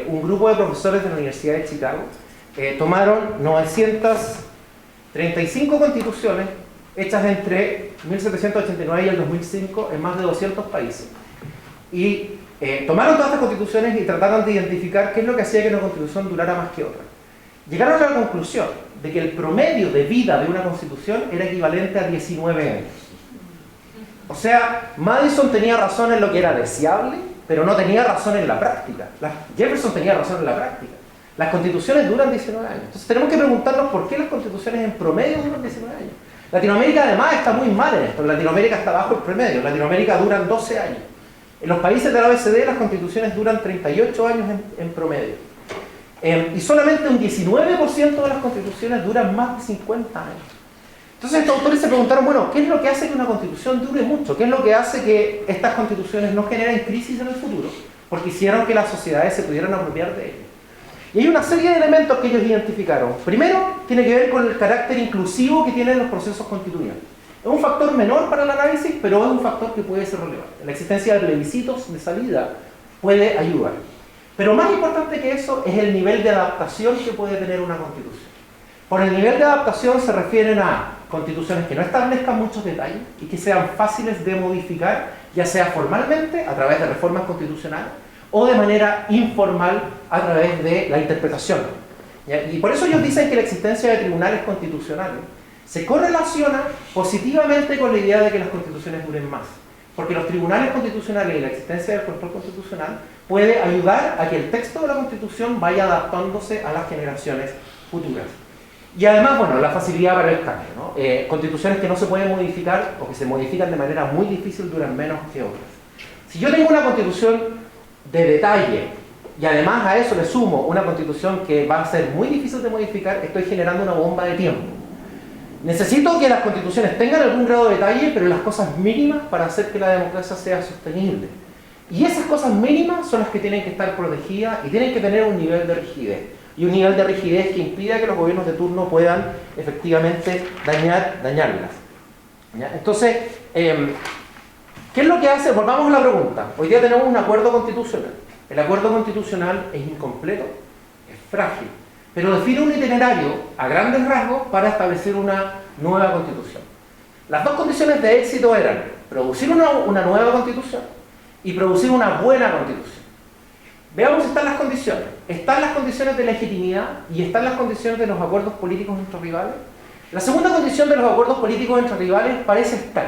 un grupo de profesores de la Universidad de Chicago tomaron 935 constituciones hechas entre 1789 y el 2005 en más de 200 países. Y tomaron todas estas constituciones y trataron de identificar qué es lo que hacía que una constitución durara más que otra. Llegaron a la conclusión de que el promedio de vida de una constitución era equivalente a 19 años. O sea, Madison tenía razón en lo que era deseable, pero no tenía razón en la práctica. Jefferson tenía razón en la práctica. Las constituciones duran 19 años. Entonces tenemos que preguntarnos por qué las constituciones en promedio duran 19 años. Latinoamérica además está muy mal en esto. Latinoamérica está bajo el promedio. Latinoamérica duran 12 años. En los países de la OECD las constituciones duran 38 años en promedio. Y solamente un 19% de las constituciones duran más de 50 años. Entonces estos autores se preguntaron, bueno, ¿qué es lo que hace que una constitución dure mucho? ¿Qué es lo que hace que estas constituciones no generen crisis en el futuro? Porque hicieron que las sociedades se pudieran apropiar de ellas. Y hay una serie de elementos que ellos identificaron. Primero, tiene que ver con el carácter inclusivo que tienen los procesos constituyentes. Es un factor menor para el análisis, pero es un factor que puede ser relevante. La existencia de plebiscitos de salida puede ayudar. Pero más importante que eso es el nivel de adaptación que puede tener una constitución. Por el nivel de adaptación se refieren a constituciones que no establezcan muchos detalles y que sean fáciles de modificar, ya sea formalmente, a través de reformas constitucionales, o de manera informal, a través de la interpretación. ¿Ya? Y por eso ellos dicen que la existencia de tribunales constitucionales se correlaciona positivamente con la idea de que las constituciones duren más. Porque los tribunales constitucionales y la existencia del control constitucional puede ayudar a que el texto de la Constitución vaya adaptándose a las generaciones futuras. Y además, bueno, la facilidad para el cambio, ¿no? Constituciones que no se pueden modificar o que se modifican de manera muy difícil duran menos que otras. Si yo tengo una constitución de detalle y además a eso le sumo una constitución que va a ser muy difícil de modificar, estoy generando una bomba de tiempo. Necesito que las constituciones tengan algún grado de detalle, pero las cosas mínimas para hacer que la democracia sea sostenible. Y esas cosas mínimas son las que tienen que estar protegidas y tienen que tener un nivel de rigidez. Y un nivel de rigidez que impida que los gobiernos de turno puedan efectivamente dañarlas. ¿Ya? Entonces, ¿qué es lo que hace? Volvamos a la pregunta. Hoy día tenemos un acuerdo constitucional. El acuerdo constitucional es incompleto, es frágil, pero define un itinerario a grandes rasgos para establecer una nueva constitución. Las dos condiciones de éxito eran producir una nueva constitución y producir una buena constitución. Veamos si están las condiciones. Están las condiciones de legitimidad y están las condiciones de los acuerdos políticos entre rivales. La segunda condición de los acuerdos políticos entre rivales parece estar,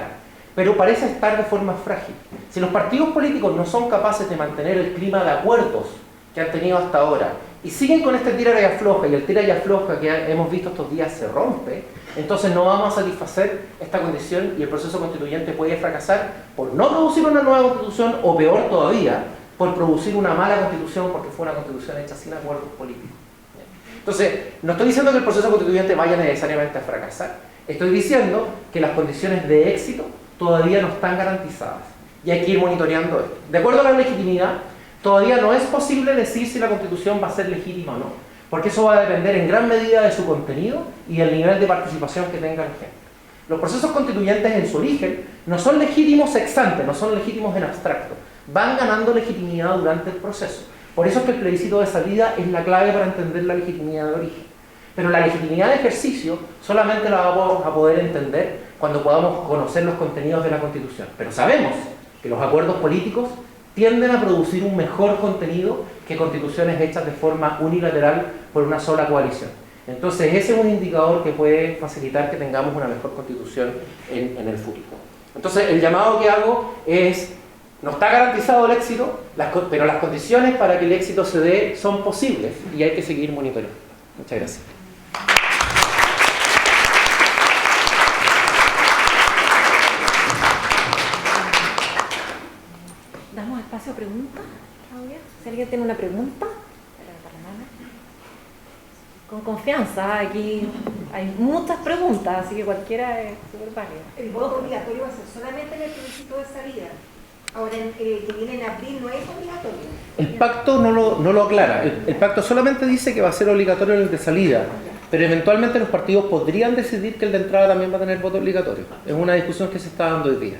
pero parece estar de forma frágil. Si los partidos políticos no son capaces de mantener el clima de acuerdos que han tenido hasta ahora y siguen con este tira y afloja, y el tira y afloja que hemos visto estos días se rompe, entonces no vamos a satisfacer esta condición y el proceso constituyente puede fracasar por no producir una nueva constitución o peor todavía, por producir una mala constitución porque fue una constitución hecha sin acuerdos políticos. Entonces, no estoy diciendo que el proceso constituyente vaya necesariamente a fracasar, estoy diciendo que las condiciones de éxito todavía no están garantizadas y hay que ir monitoreando esto. De acuerdo a la legitimidad, todavía no es posible decir si la constitución va a ser legítima o no, porque eso va a depender en gran medida de su contenido y del nivel de participación que tenga la gente. Los procesos constituyentes en su origen no son legítimos ex ante, no son legítimos en abstracto, van ganando legitimidad durante el proceso. Por eso es que el plebiscito de salida es la clave para entender la legitimidad de origen. Pero la legitimidad de ejercicio solamente la vamos a poder entender cuando podamos conocer los contenidos de la Constitución. Pero sabemos que los acuerdos políticos tienden a producir un mejor contenido que constituciones hechas de forma unilateral por una sola coalición. Entonces ese es un indicador que puede facilitar que tengamos una mejor constitución en el futuro. Entonces el llamado que hago es, no está garantizado el éxito, pero las condiciones para que el éxito se dé son posibles y hay que seguir monitoreando. Muchas gracias. Damos espacio a preguntas, Claudia. Si alguien tiene una pregunta, con confianza, aquí hay muchas preguntas, así que cualquiera es súper válida. El voto obligatorio va a ser solamente en el plebiscito de salida. Ahora, el que viene en abril no es obligatorio. El pacto no lo aclara. El pacto solamente dice que va a ser obligatorio el de salida, pero eventualmente los partidos podrían decidir que el de entrada también va a tener voto obligatorio. Es una discusión que se está dando hoy día.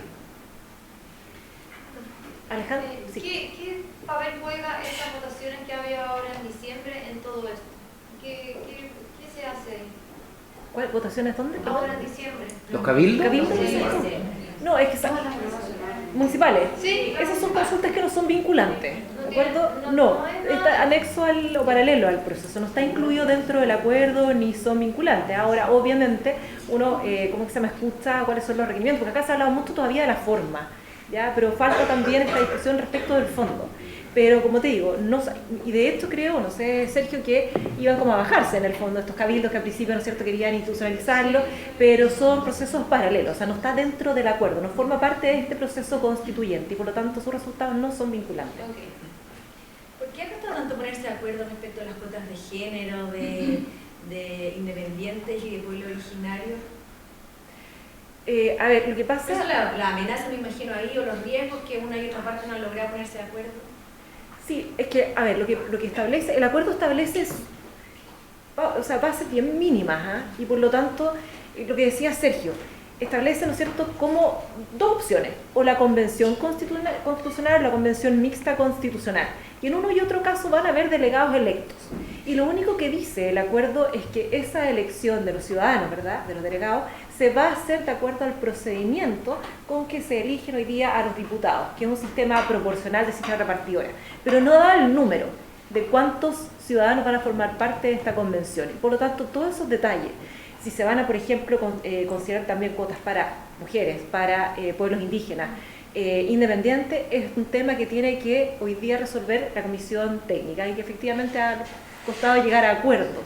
Alejandro, sí. ¿Qué papel juega estas votaciones que había ahora en diciembre en todo esto? ¿Qué se hace ahí? ¿Cuál? ¿Votaciones dónde? Ahora en diciembre. ¿Los cabildos? ¿Cabildos? Sí. No, es que municipales. Sí. Esas son consultas que no son vinculantes. ¿De acuerdo? No No, es está nada. anexo o paralelo al proceso. No está incluido dentro del acuerdo ni son vinculantes. Ahora, obviamente, uno, ¿cómo que se me escucha cuáles son los requerimientos? Porque acá se ha hablado mucho todavía de la forma, ¿ya? Pero falta también esta discusión respecto del fondo. Pero como te digo, y de hecho creo, no sé, Sergio, que iban como a bajarse en el fondo estos cabildos que al principio, ¿no es cierto?, querían institucionalizarlo, pero son procesos paralelos, o sea, no está dentro del acuerdo, no forma parte de este proceso constituyente y por lo tanto sus resultados no son vinculantes. Okay. ¿Por qué ha costado tanto ponerse de acuerdo respecto a las cuotas de género, de independientes y de pueblo originario? A ver, lo que pasa... Eso la amenaza, me imagino, ahí, o los riesgos que una y otra parte no han logrado ponerse de acuerdo. Sí, es que, a ver, lo que establece, el acuerdo establece, o sea, bases bien mínimas, ¿eh? Y por lo tanto, lo que decía Sergio, establece, ¿no es cierto?, como dos opciones, o la convención constitucional o la convención mixta constitucional. Y en uno y otro caso van a haber delegados electos. Y lo único que dice el acuerdo es que esa elección de los ciudadanos, ¿verdad?, de los delegados, se va a hacer de acuerdo al procedimiento con que se eligen hoy día a los diputados, que es un sistema proporcional de cifra repartidora, pero no da el número de cuántos ciudadanos van a formar parte de esta convención. Y por lo tanto, todos esos detalles, si se van a, por ejemplo, considerar también cuotas para mujeres, para pueblos indígenas, independientes, es un tema que tiene que hoy día resolver la comisión técnica y que efectivamente ha costado llegar a acuerdos.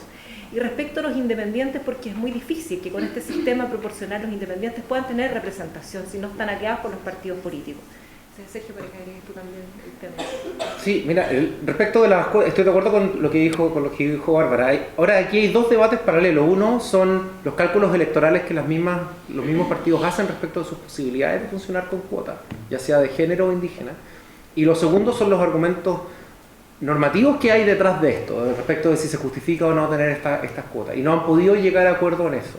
Y respecto a los independientes, porque es muy difícil que con este sistema proporcional los independientes puedan tener representación si no están aqueados por los partidos políticos. Sergio, para que agregues tú también el tema. Sí, mira, respecto de las cuotas, estoy de acuerdo con lo que dijo Bárbara. Ahora aquí hay dos debates paralelos. Uno son los cálculos electorales que los mismos partidos hacen respecto de sus posibilidades de funcionar con cuotas, ya sea de género o indígena. Y lo segundo son los argumentos normativos que hay detrás de esto, respecto de si se justifica o no tener estas cuotas. Y no han podido llegar a acuerdo en eso.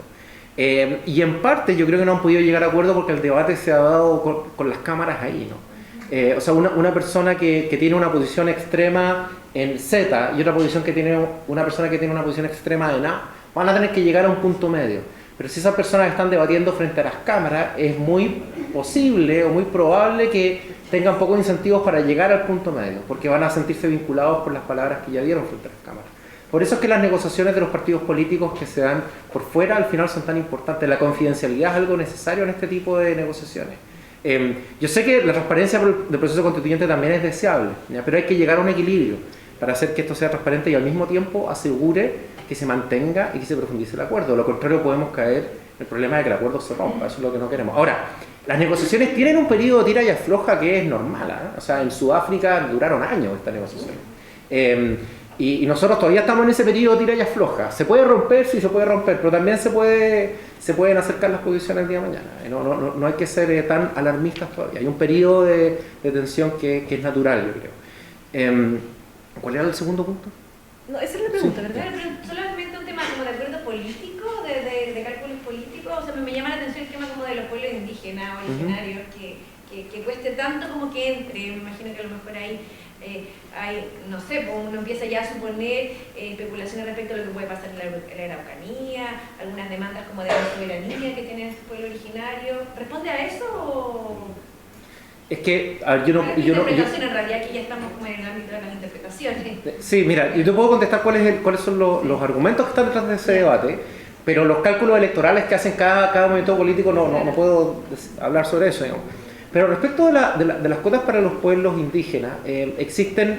Y en parte yo creo que no han podido llegar a acuerdo porque el debate se ha dado con las cámaras ahí, ¿no? O sea, una persona que tiene una posición extrema en Z y otra posición que tiene una persona que tiene una posición extrema en A, van a tener que llegar a un punto medio. Pero si esas personas están debatiendo frente a las cámaras, es muy posible o muy probable que tengan pocos incentivos para llegar al punto medio, porque van a sentirse vinculados por las palabras que ya dieron frente a las cámaras. Por eso es que las negociaciones de los partidos políticos que se dan por fuera al final son tan importantes. La confidencialidad es algo necesario en este tipo de negociaciones. Yo sé que la transparencia del proceso constituyente también es deseable, ¿ya? Pero hay que llegar a un equilibrio. para hacer que esto sea transparente y al mismo tiempo asegure que se mantenga y que se profundice el acuerdo. De lo contrario podemos caer en el problema de que el acuerdo se rompa, eso es lo que no queremos. Ahora, las negociaciones tienen un periodo de tira y afloja que es normal, ¿eh? O sea, en Sudáfrica duraron años estas negociaciones. Y nosotros todavía estamos en ese periodo de tira y afloja. Se puede romper, sí se puede romper, pero también se pueden acercar las posiciones el día de mañana. No hay que ser tan alarmistas todavía. Hay un periodo de tensión que es natural, yo creo. ¿Cuál era el segundo punto? No, esa es la pregunta, Sí. ¿verdad? Pero solamente un tema como de acuerdo político, de cálculos políticos, o sea, me llama la atención el tema como de los pueblos indígenas, originarios, que cueste tanto como que entre, me imagino que a lo mejor ahí hay, no sé, pues uno empieza ya a suponer especulaciones respecto a lo que puede pasar en la Araucanía, algunas demandas como de la soberanía que tiene este pueblo originario. ¿Responde a eso o...? Es que, a ver, yo no... Interpretación, en realidad aquí ya estamos como en el ámbito de las interpretaciones. Sí, mira, yo te puedo contestar cuáles son los argumentos que están detrás de ese debate, pero los cálculos electorales que hacen cada movimiento político no puedo hablar sobre eso, digamos. Pero respecto de las cuotas para los pueblos indígenas, existe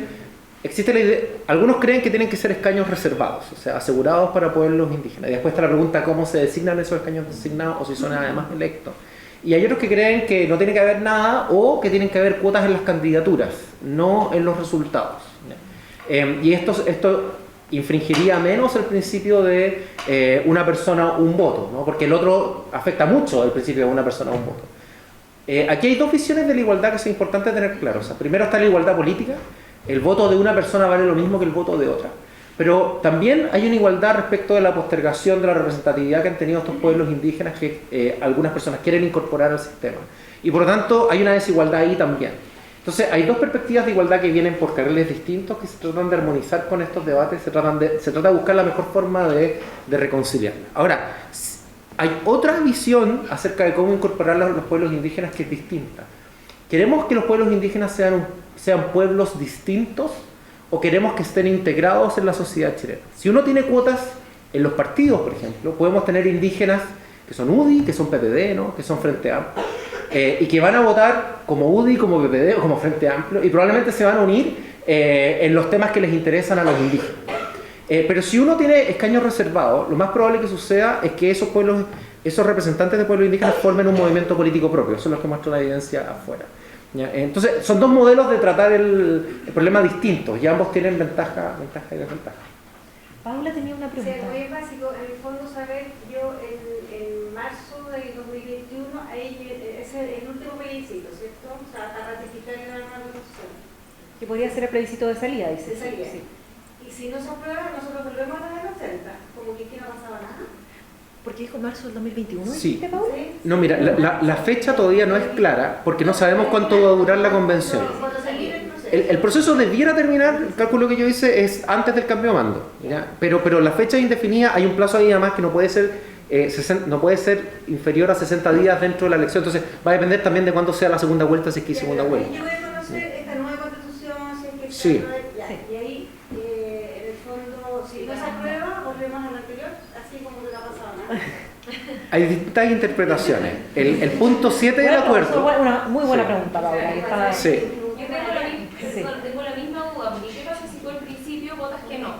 la idea, algunos creen que tienen que ser escaños reservados, o sea, asegurados para pueblos indígenas. Y después está la pregunta cómo se designan esos escaños designados o si son además electos. Y hay otros que creen que no tiene que haber nada o que tienen que haber cuotas en las candidaturas, no en los resultados. Y esto infringiría menos el principio de una persona, un voto, ¿no? Porque el otro afecta mucho el principio de una persona, un voto. Aquí hay dos visiones de la igualdad que son importantes tener claras. O sea, primero está la igualdad política, el voto de una persona vale lo mismo que el voto de otra. Pero también hay una igualdad respecto de la postergación de la representatividad que han tenido estos pueblos indígenas que algunas personas quieren incorporar al sistema. Y por lo tanto hay una desigualdad ahí también. Entonces hay dos perspectivas de igualdad que vienen por carriles distintos que se tratan de armonizar con estos debates, se trata de buscar la mejor forma de reconciliar. Ahora, hay otra visión acerca de cómo incorporar a los pueblos indígenas que es distinta. ¿Queremos que los pueblos indígenas sean pueblos distintos o queremos que estén integrados en la sociedad chilena? Si uno tiene cuotas en los partidos, por ejemplo, podemos tener indígenas que son UDI, que son PPD, ¿no? Que son Frente Amplio, y que van a votar como UDI, como PPD o como Frente Amplio, y probablemente se van a unir en los temas que les interesan a los indígenas. Pero si uno tiene escaños reservados, lo más probable que suceda es que esos representantes de pueblos indígenas formen un movimiento político propio. Eso es lo que muestra la evidencia afuera. ¿Ya? Entonces, son dos modelos de tratar el problema distintos y ambos tienen ventaja y desventaja. Paula tenía una O sea, pregunta. muy básico, en el fondo saber, yo en marzo del 2021, ahí ese es el último plebiscito, ¿cierto? O sea, a ratificar la nueva constitución. Que podría ser el plebiscito de salida, dice. De salida. Sí. Y si no se aprueba, nosotros volvemos a los 80, como que aquí no pasaba nada. ¿Por qué dijo marzo del 2021? Sí. ¿Dijiste, Paula? ¿Sí? No, mira, la fecha todavía no es clara porque no sabemos cuánto va a durar la convención. Cuando termine el proceso. El proceso debiera terminar, el cálculo que yo hice es antes del cambio de mando, ¿ya? Pero la fecha es indefinida, hay un plazo ahí además que no puede ser inferior a 60 días dentro de la elección, entonces va a depender también de cuándo sea la segunda vuelta, si es que hay segunda vuelta. Yo voy a conocer esta nueva constitución, si es que Sí. ya, y ahí, en el fondo, si no se aprueba, volvemos a lo anterior, así como que no ha pasado nada. Hay distintas interpretaciones. El punto 7 del acuerdo. Una muy buena Sí. pregunta, Paula. Que estaba... Sí. Yo Sí. tengo la misma duda, porque ¿qué pasa si tú al principio votas que no?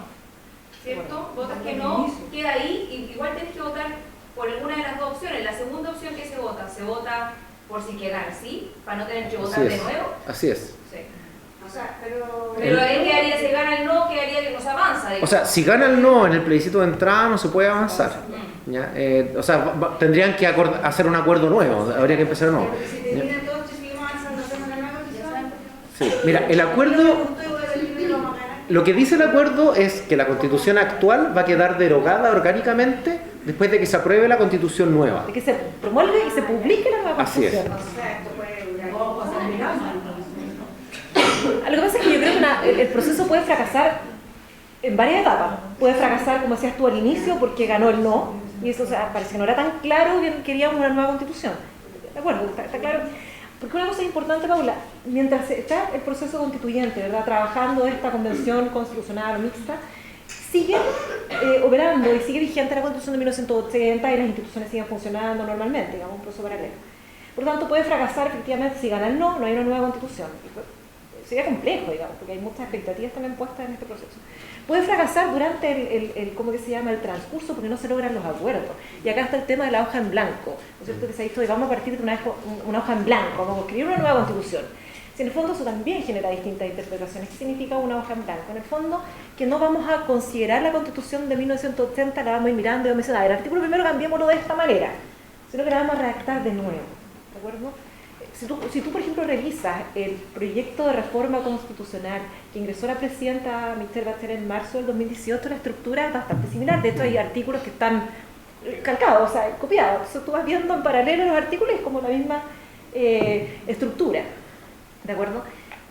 ¿Cierto? Votas que no, queda ahí, y igual tienes que votar por alguna de las dos opciones. La segunda opción que se vota por si queda sí, para no tener que votar Así de es. nuevo. Así es. Sí. O sea, pero Ahí quedaría, si gana el no, quedaría que no se avanza. O sea, si gana el no en el plebiscito de entrada, no se puede avanzar. Mm. ¿Ya? O sea, tendrían que hacer un acuerdo nuevo, habría que empezar de nuevo. pero si terminan todos, si seguimos avanzando, hacemos la nueva constitución. Sí. Mira, el acuerdo, lo que dice el acuerdo es que la constitución actual va a quedar derogada orgánicamente después de que se apruebe la constitución nueva. De que se promuelve y se publique la nueva Así es. constitución. O sea, esto puede durar. Lo que pasa es que yo creo que el proceso puede fracasar en varias etapas. Puede fracasar, como decías tú al inicio, porque ganó el no, y eso, o sea, parece que no era tan claro que queríamos una nueva constitución. De acuerdo, está claro. Porque una cosa importante, Paula, mientras está el proceso constituyente, ¿verdad?, trabajando esta convención constitucional mixta, sigue operando y sigue vigente la Constitución de 1980 y las instituciones siguen funcionando normalmente, digamos, un proceso paralelo. Por lo tanto, puede fracasar efectivamente si gana el no, no hay una nueva Constitución. sería complejo, digamos, porque hay muchas expectativas también puestas en este proceso. Puede fracasar durante el ¿cómo que se llama?, el transcurso, porque no se logran los acuerdos. Y acá está el tema de la hoja en blanco, ¿no es cierto?, que se ha dicho de vamos a partir de una hoja en blanco, vamos a escribir una nueva constitución. Si en el fondo eso también genera distintas interpretaciones. ¿Qué significa una hoja en blanco? En el fondo, que no vamos a considerar la Constitución de 1980, la vamos a ir mirando y vamos a decir, el artículo primero cambiémoslo de esta manera, sino que la vamos a redactar de nuevo, ¿de acuerdo? Si tú, por ejemplo, revisas el proyecto de reforma constitucional que ingresó la presidenta Michelle Bachelet en marzo del 2018, la estructura es bastante similar. De hecho, hay artículos que están calcados, o sea, copiados. Entonces, tú vas viendo en paralelo los artículos y es como la misma estructura. ¿De acuerdo?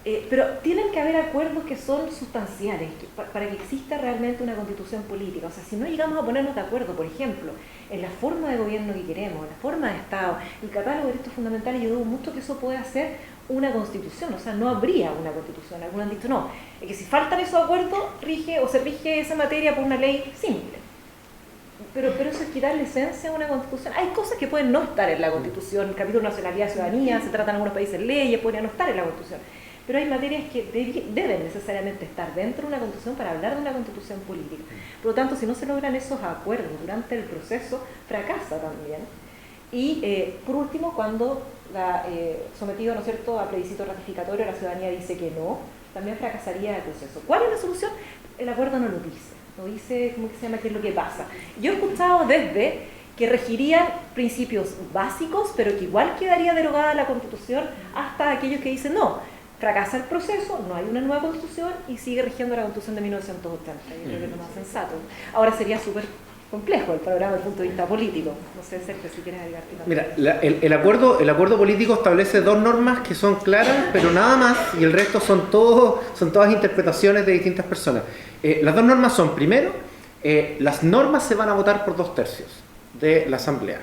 Pero tienen que haber acuerdos que son sustanciales para que exista realmente una constitución política. O sea, si no llegamos a ponernos de acuerdo, por ejemplo, en la forma de gobierno que queremos, en la forma de Estado, el catálogo de derechos fundamentales, yo dudo mucho que eso pueda ser una constitución. O sea, no habría una constitución. Algunos han dicho, no, es que si faltan esos acuerdos, se rige esa materia por una ley simple. Pero eso es quitarle esencia a una constitución. Hay cosas que pueden no estar en la constitución, el capítulo de nacionalidad y ciudadanía, se tratan en algunos países leyes, podrían no estar en la constitución. Pero hay materias que deben necesariamente estar dentro de una constitución para hablar de una constitución política. Por lo tanto, si no se logran esos acuerdos durante el proceso, fracasa también. Y por último, cuando sometido, ¿no es cierto?, a plebiscito ratificatorio, la ciudadanía dice que no, también fracasaría el proceso. ¿Cuál es la solución? El acuerdo no lo dice. No dice, ¿cómo que se llama?, qué es lo que pasa. Yo he escuchado desde que regirían principios básicos, pero que igual quedaría derogada la Constitución, hasta aquellos que dicen, no, fracasa el proceso, no hay una nueva Constitución y sigue rigiendo la Constitución de 1980. Yo creo que es lo más sensato. Ahora sería súper complejo el panorama desde el punto de vista político. No sé, Sergio, si quieres agregarte. Mira, el acuerdo político establece dos normas que son claras, pero nada más, y el resto son todas interpretaciones de distintas personas. Las dos normas son, primero, las normas se van a votar por 2/3 de la Asamblea.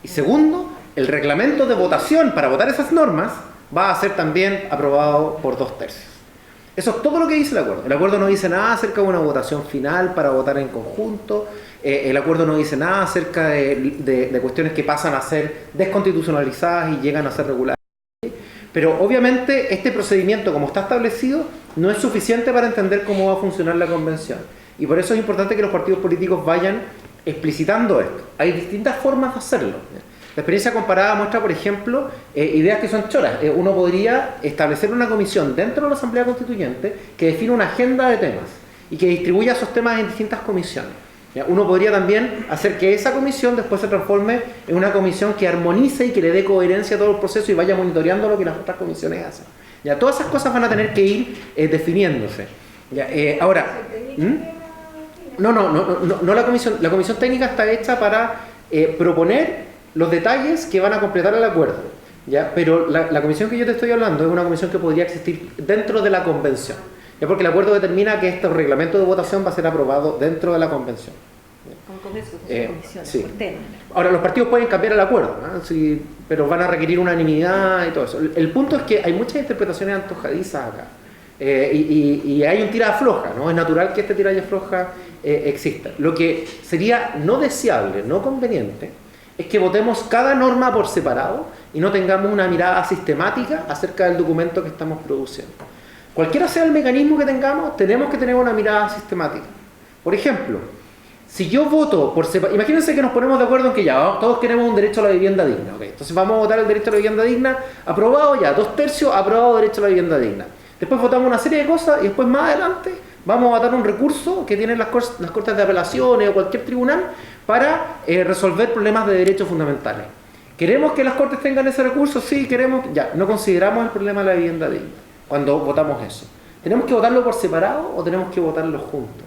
Y segundo, el reglamento de votación para votar esas normas va a ser también aprobado por 2/3. Eso es todo lo que dice el acuerdo. El acuerdo no dice nada acerca de una votación final para votar en conjunto. El acuerdo no dice nada acerca de cuestiones que pasan a ser desconstitucionalizadas y llegan a ser reguladas. Pero obviamente este procedimiento, como está establecido, no es suficiente para entender cómo va a funcionar la convención. Y por eso es importante que los partidos políticos vayan explicitando esto. Hay distintas formas de hacerlo. La experiencia comparada muestra, por ejemplo, ideas que son choras. Uno podría establecer una comisión dentro de la Asamblea Constituyente que define una agenda de temas y que distribuya esos temas en distintas comisiones. Uno podría también hacer que esa comisión después se transforme en una comisión que armonice y que le dé coherencia a todo el proceso y vaya monitoreando lo que las otras comisiones hacen. Todas esas cosas van a tener que ir definiéndose. Ahora, no la comisión técnica está hecha para proponer los detalles que van a completar el acuerdo, pero la comisión que yo te estoy hablando es una comisión que podría existir dentro de la convención, porque el acuerdo determina que este reglamento de votación va a ser aprobado dentro de la convención. Sí. Ahora, los partidos pueden cambiar el acuerdo, ¿no? Sí, pero van a requerir unanimidad y todo eso. El punto es que hay muchas interpretaciones antojadizas acá, y hay un tira afloja, ¿no? Es natural que este tira y afloja exista. Lo que sería no deseable, no conveniente, es que votemos cada norma por separado y no tengamos una mirada sistemática acerca del documento que estamos produciendo. Cualquiera sea el mecanismo que tengamos, tenemos que tener una mirada sistemática. Por ejemplo, si yo voto por separado, imagínense que nos ponemos de acuerdo en que ya todos queremos un derecho a la vivienda digna. Okay, entonces vamos a votar el derecho a la vivienda digna, aprobado ya, 2/3 aprobado derecho a la vivienda digna. Después votamos una serie de cosas y después más adelante vamos a votar un recurso que tienen las cortes de apelaciones o cualquier tribunal para resolver problemas de derechos fundamentales. ¿Queremos que las cortes tengan ese recurso? Sí, queremos. Ya, no consideramos el problema de la vivienda digna cuando votamos eso. ¿Tenemos que votarlo por separado o tenemos que votarlo juntos?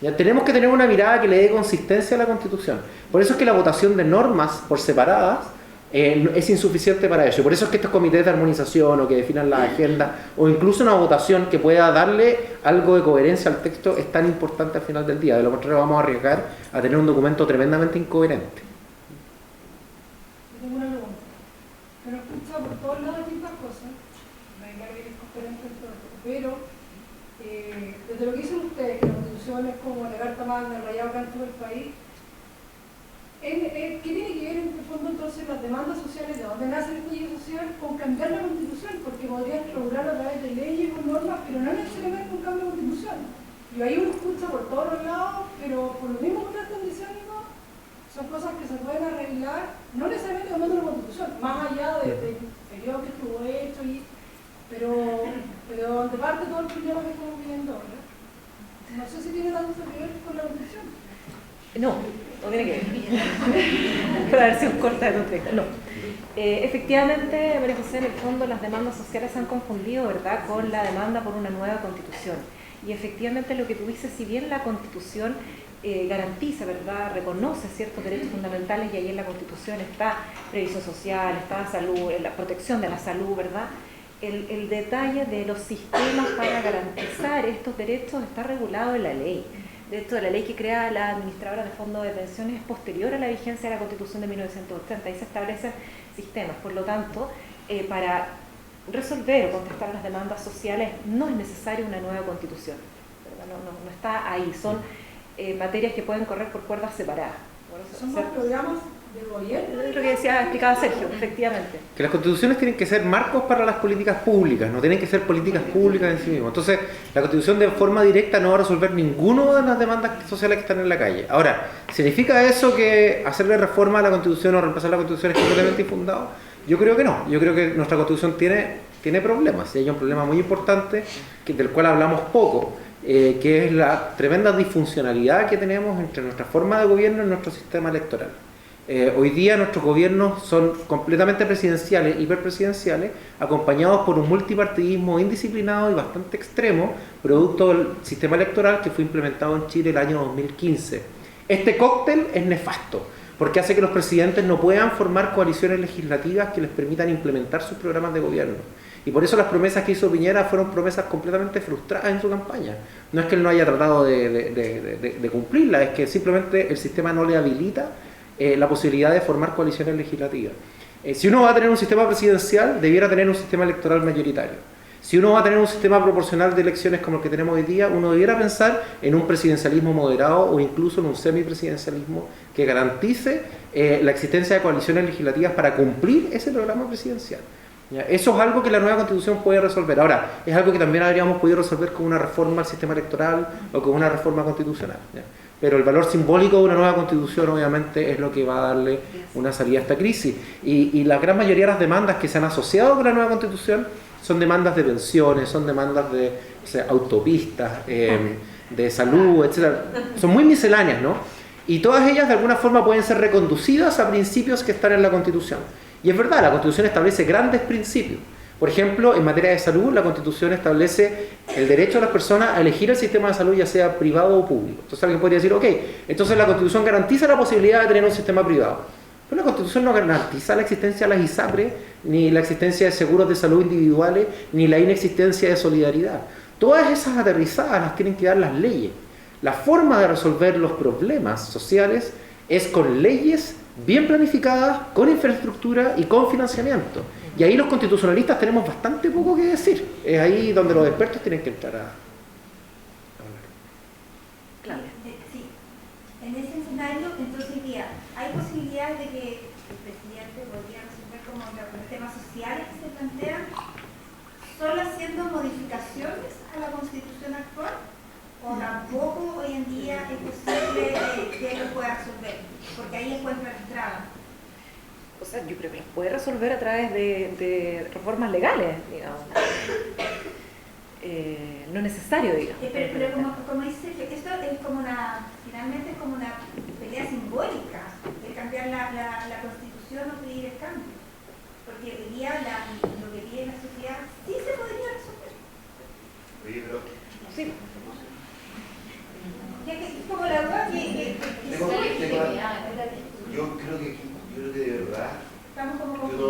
¿Ya? Tenemos que tener una mirada que le dé consistencia a la Constitución. Por eso es que la votación de normas por separadas es insuficiente para eso. Por eso es que estos comités de armonización o que definan la agenda o incluso una votación que pueda darle algo de coherencia al texto es tan importante al final del día. De lo contrario vamos a arriesgar a tener un documento tremendamente incoherente. Tengo una pregunta. Pero he escuchado por todos lados distintas cosas. No hay claro que es coherente en todo esto. Pero desde lo que dicen ustedes, que la Constitución es como la carta magna, el rayado canto del país, ¿qué tiene que ver en el fondo entonces las demandas sociales de dónde nace el estallido social con cambiar la Constitución? Porque podrían regularlo a través de leyes o normas, pero no necesariamente un cambio de Constitución. Y ahí uno escucha por todos los lados, pero por lo mismo que están diciendo, son cosas que se pueden arreglar, no necesariamente cambiando la Constitución, más allá del periodo que estuvo hecho, pero ante parte todo el problema que estamos viviendo ahora. No sé si tiene tanto que ver con la Constitución. No, no tiene que ver. Puede haber sido un corta de contexto. No. Efectivamente, María José, en el fondo las demandas sociales se han confundido, ¿verdad?, con la demanda por una nueva Constitución. Y efectivamente lo que tú dices, si bien la Constitución garantiza, ¿verdad?, reconoce ciertos derechos fundamentales, y ahí en la Constitución está previsión social, está la salud, la protección de la salud, ¿verdad?, el detalle de los sistemas para garantizar estos derechos está regulado en la ley. De hecho, la ley que crea la administradora de fondos de pensiones es posterior a la vigencia de la Constitución de 1980, y se establecen sistemas. Por lo tanto, para resolver o contestar las demandas sociales no es necesaria una nueva Constitución, ¿verdad? No está ahí, son materias que pueden correr por cuerdas separadas. Son más programas del gobierno. Es lo que explicaba Sergio, efectivamente. Que las constituciones tienen que ser marcos para las políticas públicas, no tienen que ser políticas públicas en sí mismas. Entonces, la Constitución de forma directa no va a resolver ninguna de las demandas sociales que están en la calle. Ahora, ¿significa eso que hacerle reforma a la Constitución o reemplazar la Constitución es completamente infundado? Yo creo que no. Yo creo que nuestra Constitución tiene problemas, y hay un problema muy importante del cual hablamos poco, que es la tremenda disfuncionalidad que tenemos entre nuestra forma de gobierno y nuestro sistema electoral. Hoy día nuestros gobiernos son completamente presidenciales, hiperpresidenciales, acompañados por un multipartidismo indisciplinado y bastante extremo, producto del sistema electoral que fue implementado en Chile el año 2015. Este cóctel es nefasto, porque hace que los presidentes no puedan formar coaliciones legislativas que les permitan implementar sus programas de gobierno. Y por eso las promesas que hizo Piñera fueron promesas completamente frustradas en su campaña. No es que él no haya tratado de cumplirlas, es que simplemente el sistema no le habilita la posibilidad de formar coaliciones legislativas. Si uno va a tener un sistema presidencial, debiera tener un sistema electoral mayoritario. Si uno va a tener un sistema proporcional de elecciones como el que tenemos hoy día, uno debiera pensar en un presidencialismo moderado o incluso en un semipresidencialismo que garantice la existencia de coaliciones legislativas para cumplir ese programa presidencial. ¿Ya? Eso es algo que la nueva Constitución puede resolver. Ahora, es algo que también habríamos podido resolver con una reforma al sistema electoral o con una reforma constitucional. ¿Ya? Pero el valor simbólico de una nueva Constitución obviamente es lo que va a darle una salida a esta crisis. Y la gran mayoría de las demandas que se han asociado con la nueva Constitución son demandas de pensiones, son demandas de autopistas, de salud, etc. Son muy misceláneas, ¿no? Y todas ellas de alguna forma pueden ser reconducidas a principios que están en la Constitución. Y es verdad, la Constitución establece grandes principios. Por ejemplo, en materia de salud, la Constitución establece el derecho de las personas a elegir el sistema de salud, ya sea privado o público. Entonces alguien podría decir, ok, entonces la Constitución garantiza la posibilidad de tener un sistema privado. Pero la Constitución no garantiza la existencia de las ISAPRE, ni la existencia de seguros de salud individuales, ni la inexistencia de solidaridad. Todas esas aterrizadas las tienen que dar las leyes. La forma de resolver los problemas sociales es con leyes bien planificadas, con infraestructura y con financiamiento. Y ahí los constitucionalistas tenemos bastante poco que decir. Es ahí donde los expertos tienen que entrar a hablar. Claro. Sí. En ese escenario, entonces diría, ¿hay posibilidades de que el presidente podría resolver como los temas sociales que se plantean solo haciendo modificaciones a la Constitución actual? ¿O tampoco hoy en día es posible que lo pueda resolver? Porque ahí encuentra las trabas. O sea, yo creo que las puede resolver a través de reformas legales, digamos. No es necesario, digamos. Pero como dice, esto es como finalmente es como una pelea simbólica, el cambiar la Constitución o pedir el cambio. Porque hoy día lo que pide la sociedad sí se podría resolver. Sí. Es como la duda que yo creo que de verdad estamos como yo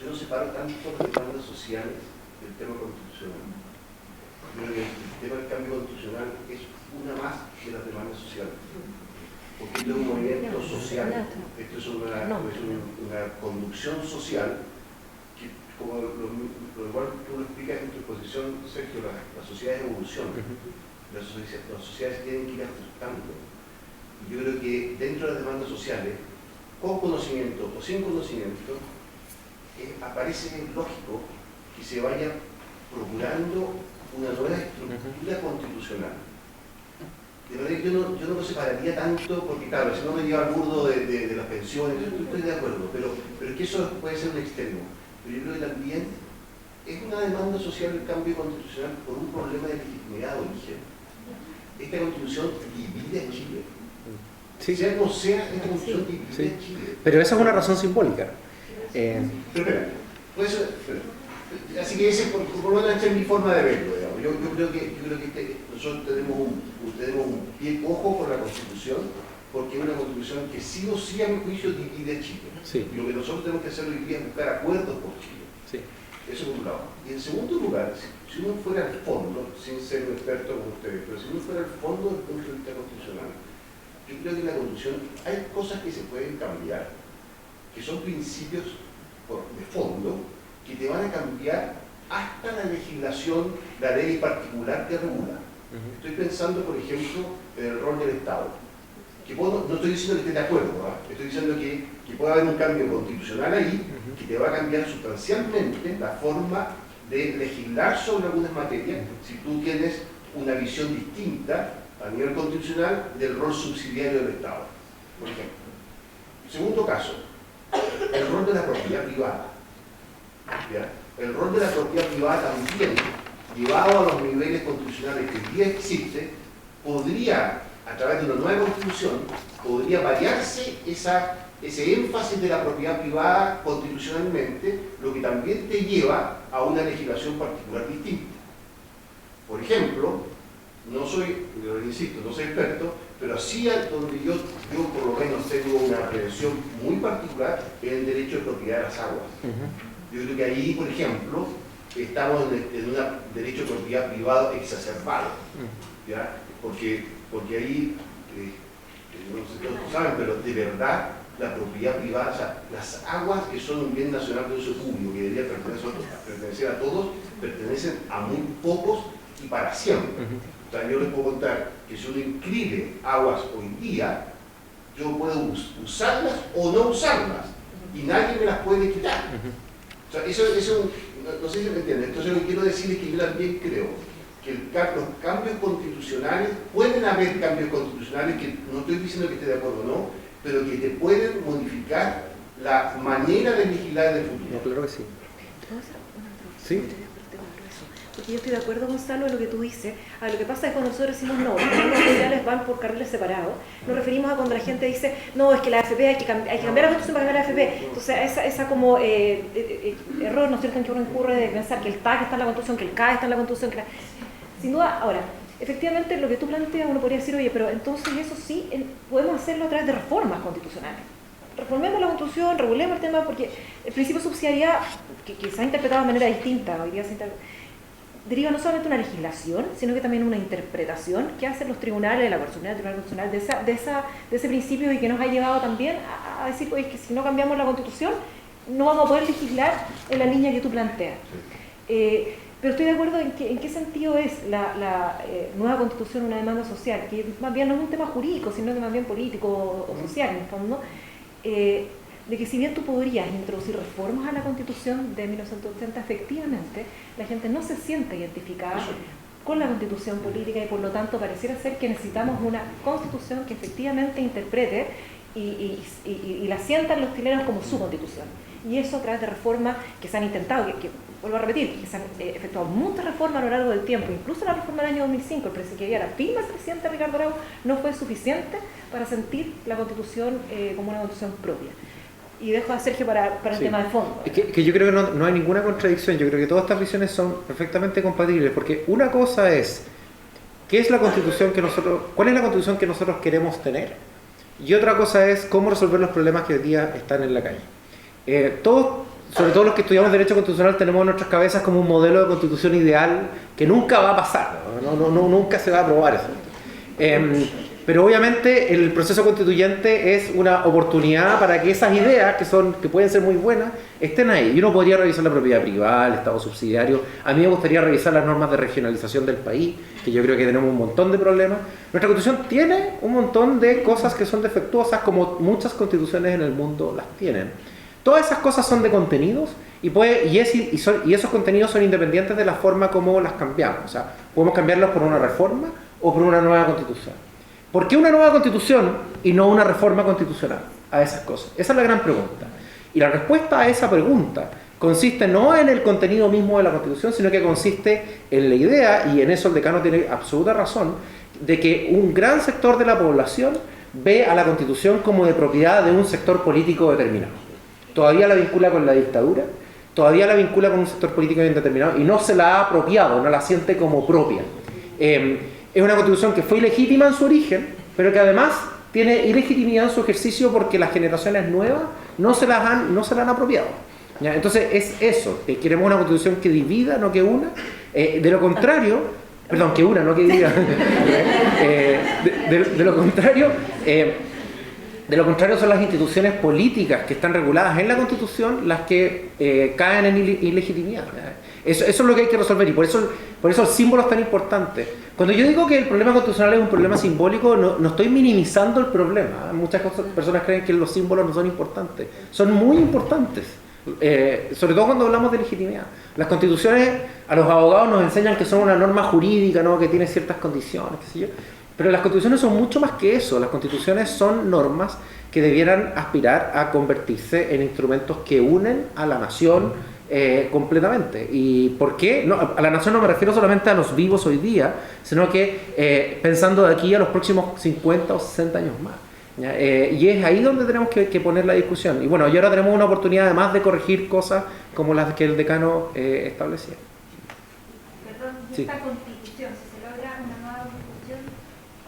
no separo tanto las demandas sociales del tema constitucional. Yo creo que el tema del cambio constitucional es una más de las demandas sociales. Porque esto es un movimiento social, esto es una conducción social que, como lo igual tú lo explicas en tu exposición, Sergio, las sociedades evolucionan. Las sociedades tienen que ir ajustando yo creo que dentro de las demandas sociales, con conocimiento o sin conocimiento, aparece lógico que se vaya procurando una nueva estructura constitucional. De manera que yo no lo separaría tanto, porque claro, si no me lleva al burdo de las pensiones, yo estoy de acuerdo, pero es que eso puede ser un extremo. Pero yo creo que también es una demanda social el cambio constitucional por un problema de legitimidad de origen. Esta constitución divide a Chile. Sí. Sea como sea, esta constitución divide a Chile. Pero esa es una razón simbólica. Pero espera, pues, así que ese por lo menos esta es mi forma de verlo, digamos. Yo creo que nosotros tenemos un pie cojo con la Constitución, porque es una Constitución que sí o sí a mi juicio divide a Chile. Sí. Y lo que nosotros tenemos que hacer hoy día es buscar acuerdos por Chile. Sí. Eso por un lado. Y en segundo lugar, si uno fuera al fondo, sin ser un experto como ustedes, pero si uno fuera al fondo desde el punto de vista constitucional, yo creo que en la Constitución hay cosas que se pueden cambiar, que son principios de fondo, que te van a cambiar hasta la legislación, la ley particular que regula. Estoy pensando, por ejemplo, en el rol del Estado. Que no estoy diciendo que esté de acuerdo, ¿verdad? Estoy diciendo que puede haber un cambio constitucional ahí, que te va a cambiar sustancialmente la forma de legislar sobre algunas materias, si tú tienes una visión distinta a nivel constitucional del rol subsidiario del Estado, por ejemplo. Segundo caso, el rol de la propiedad privada. ¿Ya? El rol de la propiedad privada también, llevado a los niveles constitucionales que hoy día existe, podría, a través de una nueva constitución, podría variarse ese énfasis de la propiedad privada constitucionalmente, lo que también te lleva a una legislación particular distinta. Por ejemplo, no soy, insisto, no soy experto, pero sí donde yo por lo menos tengo una prevención muy particular en el derecho de propiedad de las aguas. Yo creo que ahí, por ejemplo, estamos en un derecho de propiedad privado exacerbado, ¿ya? Porque ahí, no sé si todos saben, pero de verdad la propiedad privada, o sea, las aguas que son un bien nacional de uso público, que debería pertenecer a todos, pertenecen a muy pocos y para siempre. O sea, yo les puedo contar que si uno inscribe aguas hoy día, yo puedo usarlas o no usarlas, y nadie me las puede quitar. O sea, eso no sé si me entienden. Entonces lo que quiero decir es que yo también creo que los cambios constitucionales, pueden haber cambios constitucionales, que no estoy diciendo que esté de acuerdo o no, pero que te pueden modificar la manera de legislar en el futuro. No, claro que sí. ¿Puedo hacer una introducción? Sí. Porque yo estoy de acuerdo, Gonzalo, en lo que tú dices. Lo que pasa es que cuando nosotros decimos no, los cambios sociales van por carriles separados, nos referimos a cuando la gente dice no, es que la AFP hay que cambiar la constitución para cambiar la AFP. Entonces, esa como error, ¿no es cierto?, en que uno incurre de pensar que el TAC está en la constitución, que el CAE está en la constitución. Sin duda, ahora, efectivamente, lo que tú planteas, uno podría decir, oye, pero entonces eso sí podemos hacerlo a través de reformas constitucionales. Reformemos la Constitución, regulemos el tema, porque el principio de subsidiariedad, que se ha interpretado de manera distinta, hoy día deriva no solamente una legislación, sino que también una interpretación que hacen los tribunales, la Corte Suprema, el Tribunal Constitucional, de ese principio, y que nos ha llevado también a decir, oye, que si no cambiamos la Constitución, no vamos a poder legislar en la línea que tú planteas. Pero estoy de acuerdo en qué sentido es la nueva Constitución una demanda social, que más bien no es un tema jurídico, sino que más bien político o social, en el fondo, de que si bien tú podrías introducir reformas a la Constitución de 1980, efectivamente la gente no se siente identificada con la Constitución política, y por lo tanto pareciera ser que necesitamos una Constitución que efectivamente interprete y la sientan los chilenos como su Constitución. Y eso a través de reformas que se han intentado, que vuelvo a repetir, que se han efectuado muchas reformas a lo largo del tiempo. Incluso la reforma del año 2005, que ya la firma el presidente Ricardo Lagos, no fue suficiente para sentir la Constitución como una Constitución propia. Y dejo a Sergio para el tema de fondo. Que yo creo que no hay ninguna contradicción. Yo creo que todas estas visiones son perfectamente compatibles, porque una cosa es ¿qué es la Constitución cuál es la Constitución que nosotros queremos tener? Y otra cosa es cómo resolver los problemas que hoy día están en la calle. Todos, sobre todo los que estudiamos Derecho Constitucional, tenemos en nuestras cabezas como un modelo de Constitución ideal que nunca va a pasar, nunca se va a aprobar eso. Pero obviamente el proceso constituyente es una oportunidad para que esas ideas, que pueden ser muy buenas, estén ahí. Y uno podría revisar la propiedad privada, el Estado subsidiario. A mí me gustaría revisar las normas de regionalización del país, que yo creo que tenemos un montón de problemas. Nuestra Constitución tiene un montón de cosas que son defectuosas, como muchas constituciones en el mundo las tienen. Todas esas cosas son de contenidos y esos contenidos son independientes de la forma como las cambiamos. O sea, podemos cambiarlos por una reforma o por una nueva constitución. ¿Por qué una nueva constitución y no una reforma constitucional a esas cosas? Esa es la gran pregunta. Y la respuesta a esa pregunta consiste no en el contenido mismo de la constitución, sino que consiste en la idea, y en eso el decano tiene absoluta razón, de que un gran sector de la población ve a la constitución como de propiedad de un sector político determinado. Todavía la vincula con la dictadura, todavía la vincula con un sector político bien determinado y no se la ha apropiado, no la siente como propia. Es una constitución que fue ilegítima en su origen, pero que además tiene ilegitimidad en su ejercicio porque las generaciones nuevas no se la han apropiado. ¿Ya? Entonces es eso, queremos una constitución que divida, no que una. De lo contrario, perdón, que una, no que divida. De lo contrario son las instituciones políticas que están reguladas en la Constitución las que caen en ilegitimidad. Eso es lo que hay que resolver, y por eso el símbolo es tan importante. Cuando yo digo que el problema constitucional es un problema simbólico, no estoy minimizando el problema. Muchas personas creen que los símbolos no son importantes. Son muy importantes, sobre todo cuando hablamos de legitimidad. Las constituciones, a los abogados nos enseñan que son una norma jurídica, ¿no?, que tiene ciertas condiciones, qué sé yo. Pero las constituciones son mucho más que eso. Las constituciones son normas que debieran aspirar a convertirse en instrumentos que unen a la nación completamente. ¿Y por qué? No, a la nación no me refiero solamente a los vivos hoy día, sino que pensando de aquí a los próximos 50 o 60 años más. Y es ahí donde tenemos que poner la discusión. Y bueno, y ahora tenemos una oportunidad además de corregir cosas como las que el decano establecía. Perdón, ¿y esta constitución, si se logra una nueva constitución,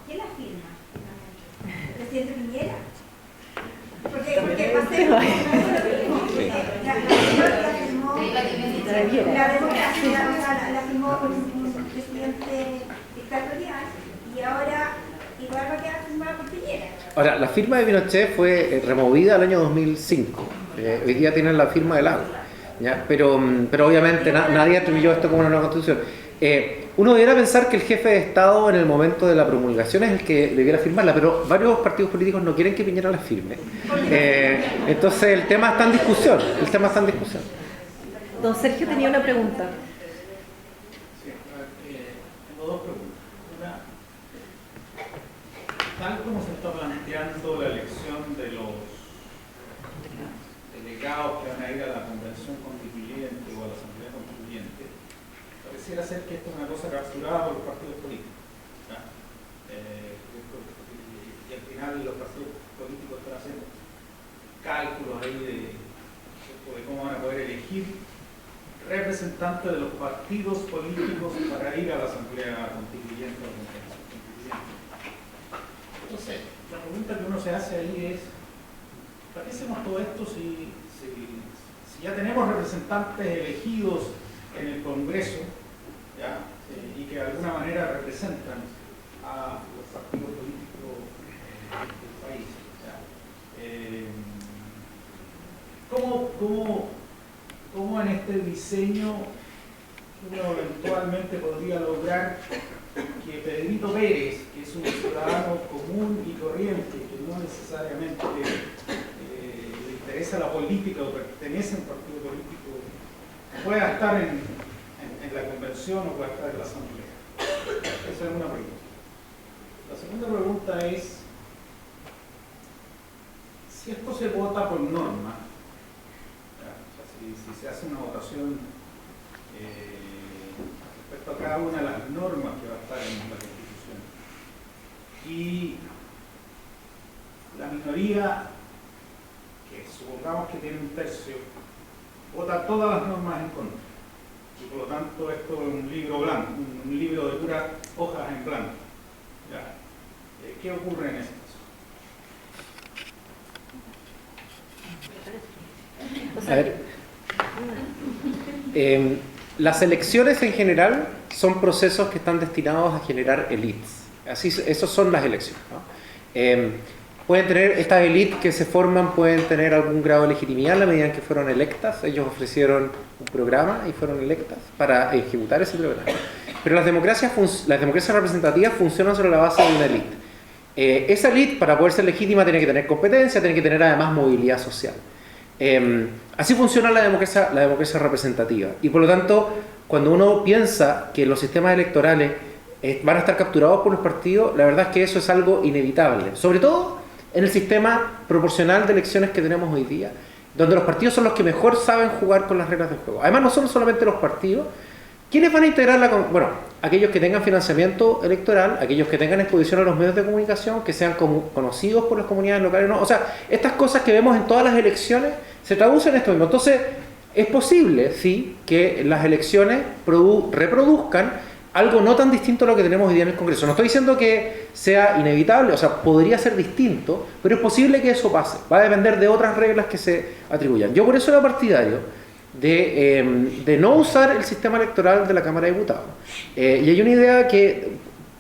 quién la firma finalmente? ¿El presidente Piñera? Porque va a ser la democracia, la firmó un presidente dictatorial y ahora igual va a quedar firmada por Piñera. Ahora, la firma de Pinochet fue removida el año 2005. Hoy día tienen la firma del agua. ¿Ya? Pero obviamente nadie atribuyó esto como una nueva constitución. Uno debiera pensar que el jefe de Estado en el momento de la promulgación es el que debiera firmarla, pero varios partidos políticos no quieren que Piñera la firme. Entonces el tema está en discusión. Don Sergio tenía una pregunta. Sí, tengo dos preguntas. Una, tal como se está planteando la elección de los delegados que van a ir a la convención constituyente o a la asamblea constituyente, pareciera ser que esto es una cosa capturada por los partidos políticos. Y al final los partidos políticos están haciendo cálculos ahí de cómo van a poder elegir representantes de los partidos políticos para ir a la asamblea constituyente o a la convención constituyente. Entonces, la pregunta que uno se hace ahí es, ¿para qué hacemos todo esto si ya tenemos representantes elegidos en el Congreso, ¿ya? Y que de alguna manera representan a los partidos políticos del país? ¿Ya? ¿Cómo en este diseño uno eventualmente podría lograr que Pedrito Pérez, que es un ciudadano común y corriente, que no necesariamente le interesa la política o pertenece a un partido político, pueda estar en la convención o pueda estar en la asamblea? Esa es una pregunta. La segunda pregunta es, si esto se vota por norma, si se hace una votación respecto a cada una de las normas que va a estar en la Constitución, y la minoría, que supongamos que tiene un tercio, vota todas las normas en contra, y por lo tanto esto es un libro blanco, un libro de puras hojas en blanco. ¿Ya? ¿Qué ocurre en ese caso? A ver, las elecciones en general son procesos que están destinados a generar élites. Así, esas son las elecciones, ¿no? Pueden tener, estas élites que se forman pueden tener algún grado de legitimidad en la medida en que fueron electas. Ellos ofrecieron un programa y fueron electas para ejecutar ese programa. Pero las democracias representativas funcionan sobre la base de una élite. Esa élite, para poder ser legítima, tiene que tener competencia, tiene que tener además movilidad social. Así funciona la democracia representativa. Y por lo tanto, cuando uno piensa que los sistemas electorales van a estar capturados por los partidos, la verdad es que eso es algo inevitable. Sobre todo en el sistema proporcional de elecciones que tenemos hoy día, donde los partidos son los que mejor saben jugar con las reglas del juego. Además, no son solamente los partidos. ¿Quiénes van a integrar bueno, aquellos que tengan financiamiento electoral, aquellos que tengan exposición a los medios de comunicación, que sean conocidos por las comunidades locales, ¿no? O sea, estas cosas que vemos en todas las elecciones se traducen en esto mismo. Entonces, es posible, sí, que las elecciones reproduzcan algo no tan distinto a lo que tenemos hoy día en el Congreso. No estoy diciendo que sea inevitable, o sea, podría ser distinto, pero es posible que eso pase. Va a depender de otras reglas que se atribuyan. Yo por eso era partidario de no usar el sistema electoral de la Cámara de Diputados. Y hay una idea que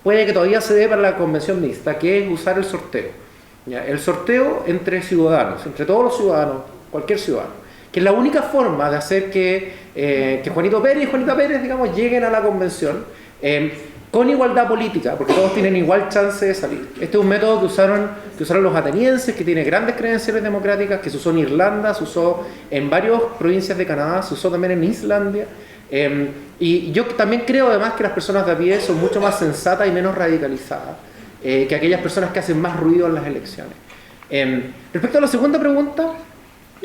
puede que todavía se dé para la convención mixta, que es usar el sorteo. ¿Ya? El sorteo entre ciudadanos, entre todos los ciudadanos, cualquier ciudadano, que es la única forma de hacer que Juanito Pérez y Juanita Pérez, digamos, lleguen a la convención con igualdad política, porque todos tienen igual chance de salir. Este es un método que usaron los atenienses, que tiene grandes credenciales democráticas, que se usó en Irlanda, se usó en varias provincias de Canadá, se usó también en Islandia. Y yo también creo además que las personas de a pie son mucho más sensatas y menos radicalizadas que aquellas personas que hacen más ruido en las elecciones. Respecto a la segunda pregunta,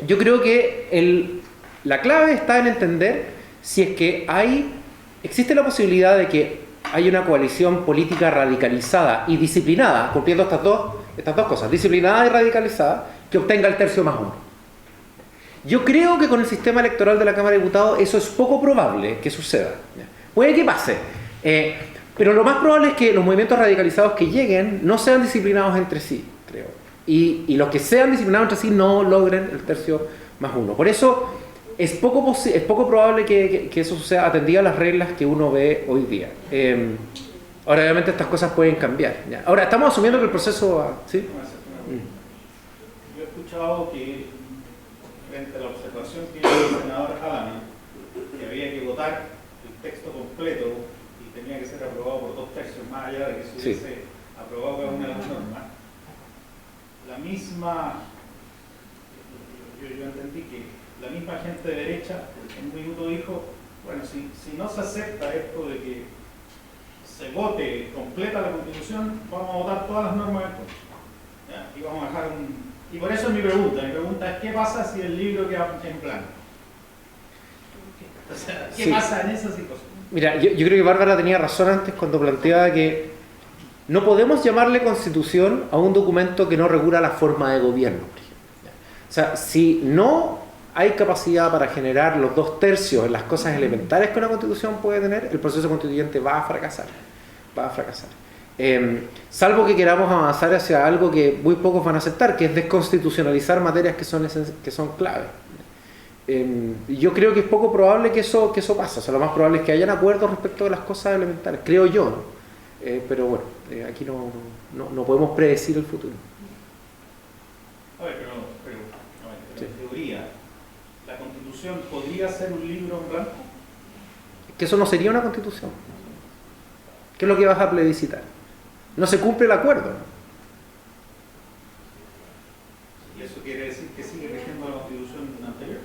yo creo que la clave está en entender si es que existe la posibilidad de que haya una coalición política radicalizada y disciplinada, cumpliendo estas dos cosas, disciplinada y radicalizada, que obtenga el tercio más uno. Yo creo que con el sistema electoral de la Cámara de Diputados eso es poco probable que suceda. Puede que pase, pero lo más probable es que los movimientos radicalizados que lleguen no sean disciplinados entre sí, creo. Y los que sean disciplinados entre sí no logren el tercio más uno. Por eso es poco probable que eso suceda atendida a las reglas que uno ve hoy día. Ahora, obviamente, estas cosas pueden cambiar. ¿Ya? Ahora, estamos asumiendo que el proceso... ¿Sí? Yo he escuchado que, frente a la observación que hizo el senador Halame, que había que votar el texto completo y tenía que ser aprobado por 2/3, más allá de que se hubiese aprobado cada una de las normas, la misma... Yo entendí que la misma gente de derecha en un minuto dijo, bueno, si no se acepta esto de que se vote completa la Constitución, vamos a votar todas las normas del código. Y vamos a dejar y por eso es mi pregunta es ¿qué pasa si el libro queda en blanco? O sea, ¿qué pasa en esas situaciones? Mira, yo creo que Bárbara tenía razón antes cuando planteaba que no podemos llamarle Constitución a un documento que no regula la forma de gobierno, por ejemplo. O sea, si no hay capacidad para generar los 2/3 en las cosas elementales que una Constitución puede tener, el proceso constituyente va a fracasar. Salvo que queramos avanzar hacia algo que muy pocos van a aceptar, que es desconstitucionalizar materias que son claves. Yo creo que es poco probable que eso pase. O sea, lo más probable es que hayan acuerdos respecto de las cosas elementales, creo yo, ¿no? Pero bueno, aquí no podemos predecir el futuro. A ver, pero en teoría, ¿la Constitución podría ser un libro en blanco? Que eso no sería una Constitución. ¿Qué es lo que vas a plebiscitar? No se cumple el acuerdo. ¿Y eso quiere decir que sigue rigiendo la Constitución anterior?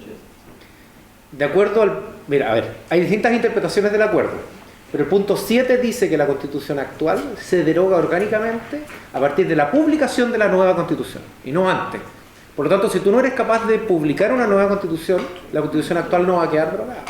De acuerdo mira, a ver, hay distintas interpretaciones del acuerdo, pero el punto 7 dice que la Constitución actual se deroga orgánicamente a partir de la publicación de la nueva Constitución, y no antes. Por lo tanto, si tú no eres capaz de publicar una nueva Constitución, la Constitución actual no va a quedar derogada.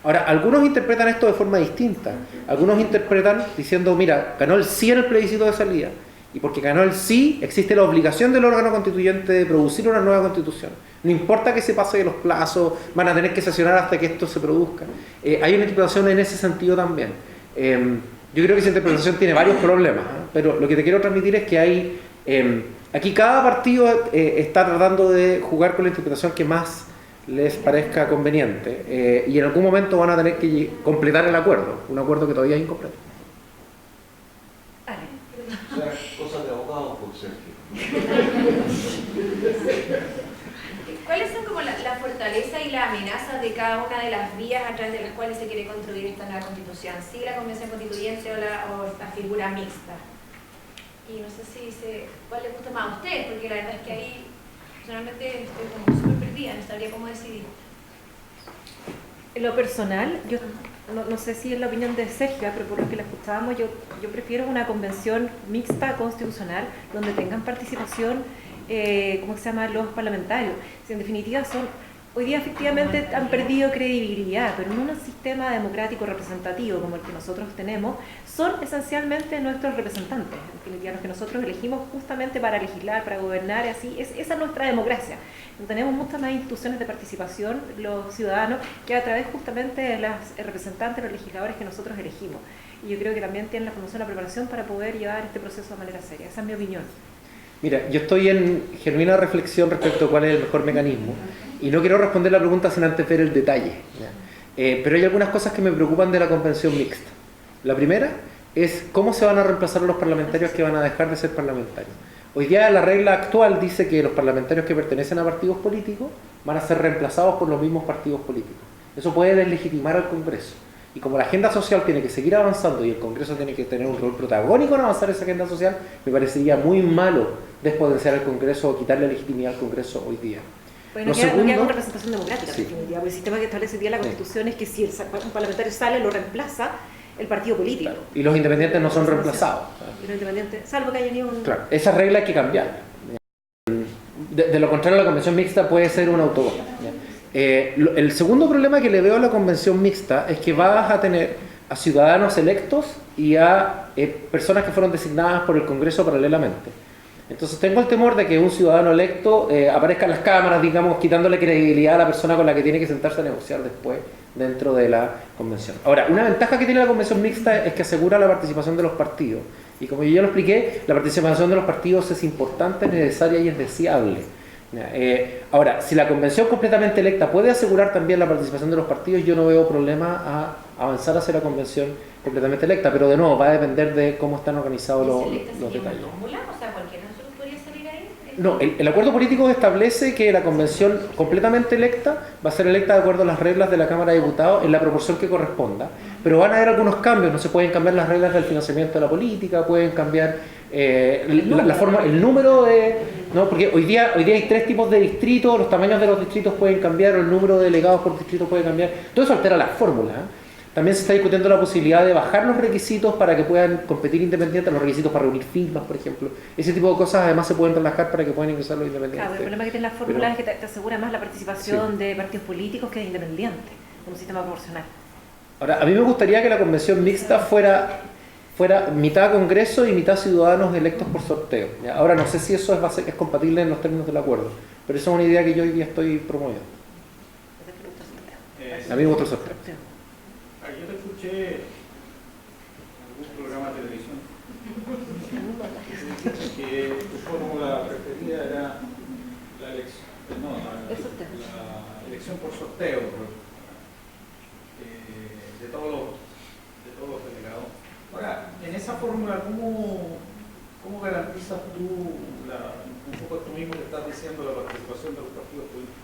Ahora, algunos interpretan esto de forma distinta. Algunos interpretan diciendo, mira, ganó el sí en el plebiscito de salida, y porque ganó el sí, existe la obligación del órgano constituyente de producir una nueva Constitución. No importa que se pase de los plazos, van a tener que sesionar hasta que esto se produzca. Hay una interpretación en ese sentido también. Yo creo que esa interpretación tiene varios problemas, pero lo que te quiero transmitir es que hay... aquí cada partido está tratando de jugar con la interpretación que más les parezca conveniente, y en algún momento van a tener que completar el acuerdo, un acuerdo que todavía es incompleto. ¿Cuáles son como la fortaleza y la amenaza de cada una de las vías a través de las cuales se quiere construir esta nueva constitución? ¿Sí la convención constituyente o esta figura mixta? Y no sé cuál le gusta más a ustedes, porque la verdad es que ahí personalmente estoy como súper perdida, no sabría cómo decidir. En lo personal, yo no sé si es la opinión de Sergio, pero por lo que la escuchábamos, yo prefiero una convención mixta constitucional donde tengan participación, ¿cómo se llama?, los parlamentarios. Si en definitiva hoy día efectivamente han perdido credibilidad, pero en un sistema democrático representativo como el que nosotros tenemos, son esencialmente nuestros representantes, en definitiva los que nosotros elegimos justamente para legislar, para gobernar, así, esa es nuestra democracia. Tenemos muchas más instituciones de participación, los ciudadanos, que a través justamente de los representantes, los legisladores que nosotros elegimos. Y yo creo que también tienen la formación, la preparación para poder llevar este proceso de manera seria. Esa es mi opinión. Mira, yo estoy en genuina reflexión respecto a cuál es el mejor mecanismo y no quiero responder la pregunta sin antes ver el detalle, pero hay algunas cosas que me preocupan de la convención mixta. La primera es cómo se van a reemplazar los parlamentarios que van a dejar de ser parlamentarios. Hoy día la regla actual dice que los parlamentarios que pertenecen a partidos políticos van a ser reemplazados por los mismos partidos políticos. Eso puede deslegitimar al Congreso. Y como la agenda social tiene que seguir avanzando y el Congreso tiene que tener un rol protagónico en avanzar esa agenda social, me parecería muy malo despotenciar al Congreso o quitarle legitimidad al Congreso hoy día. Pues no queda con representación democrática, sí. Porque el sistema que establece hoy día la Constitución es que si un parlamentario sale, lo reemplaza el partido político. Claro. Y los independientes no son reemplazados. Y los independientes, salvo que haya ni un... Claro, esa regla hay que cambiar. De lo contrario, la convención mixta puede ser un autogol. El segundo problema que le veo a la convención mixta es que vas a tener a ciudadanos electos y a personas que fueron designadas por el Congreso paralelamente. Entonces tengo el temor de que un ciudadano electo aparezca en las cámaras, digamos, quitándole credibilidad a la persona con la que tiene que sentarse a negociar después dentro de la convención. Ahora, una ventaja que tiene la convención mixta es que asegura la participación de los partidos. Y como yo ya lo expliqué, la participación de los partidos es importante, es necesaria y es deseable. Ahora, si la convención completamente electa puede asegurar también la participación de los partidos, yo no veo problema a avanzar hacia la convención completamente electa, pero de nuevo va a depender de cómo están organizados los detalles. O sea, cualquiera de nosotros podría salir ahí. No, el acuerdo político establece que la convención completamente electa va a ser electa de acuerdo a las reglas de la Cámara de Diputados en la proporción que corresponda, pero van a haber algunos cambios, no se pueden cambiar las reglas del financiamiento de la política, pueden cambiar la forma, el número de... ¿no? Porque hoy día hay 3 tipos de distritos, los tamaños de los distritos pueden cambiar, o el número de delegados por distrito puede cambiar, todo eso altera las fórmulas. También se está discutiendo la posibilidad de bajar los requisitos para que puedan competir independientes, los requisitos para reunir firmas, por ejemplo. Ese tipo de cosas además se pueden relajar para que puedan ingresar los independientes. Claro, el problema que tiene la fórmula es que te asegura más la participación de partidos políticos que de independientes, con un sistema proporcional. Ahora, a mí me gustaría que la convención mixta fuera mitad Congreso y mitad ciudadanos electos por sorteo. Ahora no sé si eso es compatible en los términos del acuerdo, pero esa es una idea que yo hoy día estoy promoviendo. A mí me gusta el sorteo. Yo te escuché en algún programa de televisión que tu fórmula preferida era la elección por sorteo de todos los delegados. Ahora, en esa fórmula, ¿cómo garantizas tú, un poco esto mismo que estás diciendo, la participación de los partidos políticos?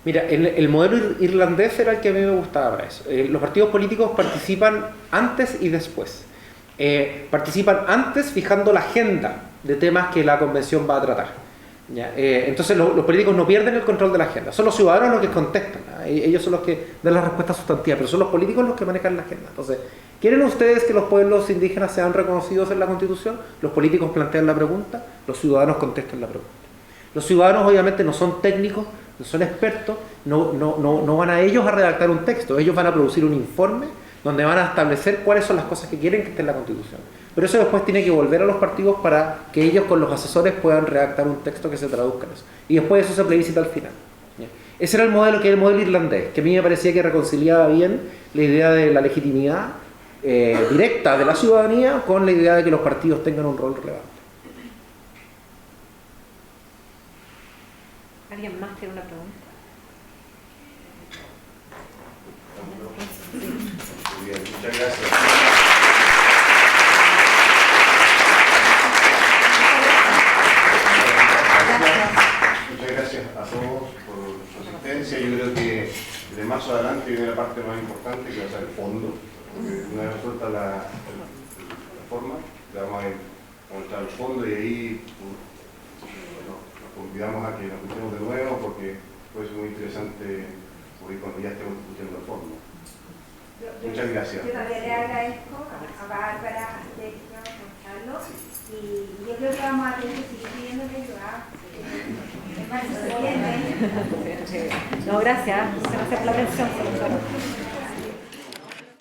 Mira, el modelo irlandés era el que a mí me gustaba para eso. Los partidos políticos participan antes y después. Participan antes fijando la agenda de temas que la convención va a tratar. Entonces los políticos no pierden el control de la agenda. Son los ciudadanos los que contestan. Ellos son los que dan la respuesta sustantiva, pero son los políticos los que manejan la agenda. Entonces, ¿quieren ustedes que los pueblos indígenas sean reconocidos en la Constitución? Los políticos plantean la pregunta, los ciudadanos contestan la pregunta. Los ciudadanos obviamente no son técnicos, no son expertos, no van a ellos a redactar un texto, ellos van a producir un informe donde van a establecer cuáles son las cosas que quieren que esté en la Constitución. Pero eso después tiene que volver a los partidos para que ellos con los asesores puedan redactar un texto que se traduzca en eso. Y después eso se plebiscita al final. Ese era el modelo que era el modelo irlandés, que a mí me parecía que reconciliaba bien la idea de la legitimidad directa de la ciudadanía con la idea de que los partidos tengan un rol relevante. ¿Alguien más tiene una pregunta? Muy bien, muchas gracias. de marzo adelante viene la parte más importante, que va a ser el fondo. Una vez resuelta la forma, le vamos a mostrar el fondo y ahí bueno, nos convidamos a que nos juntemos de nuevo porque puede ser muy interesante cuando ya estemos discutiendo el fondo. Muchas gracias. Yo también le agradezco a Bárbara, a Sergio, a Gonzalo, y yo creo que vamos a tener que seguir pidiendo ayuda. No, gracias por la atención.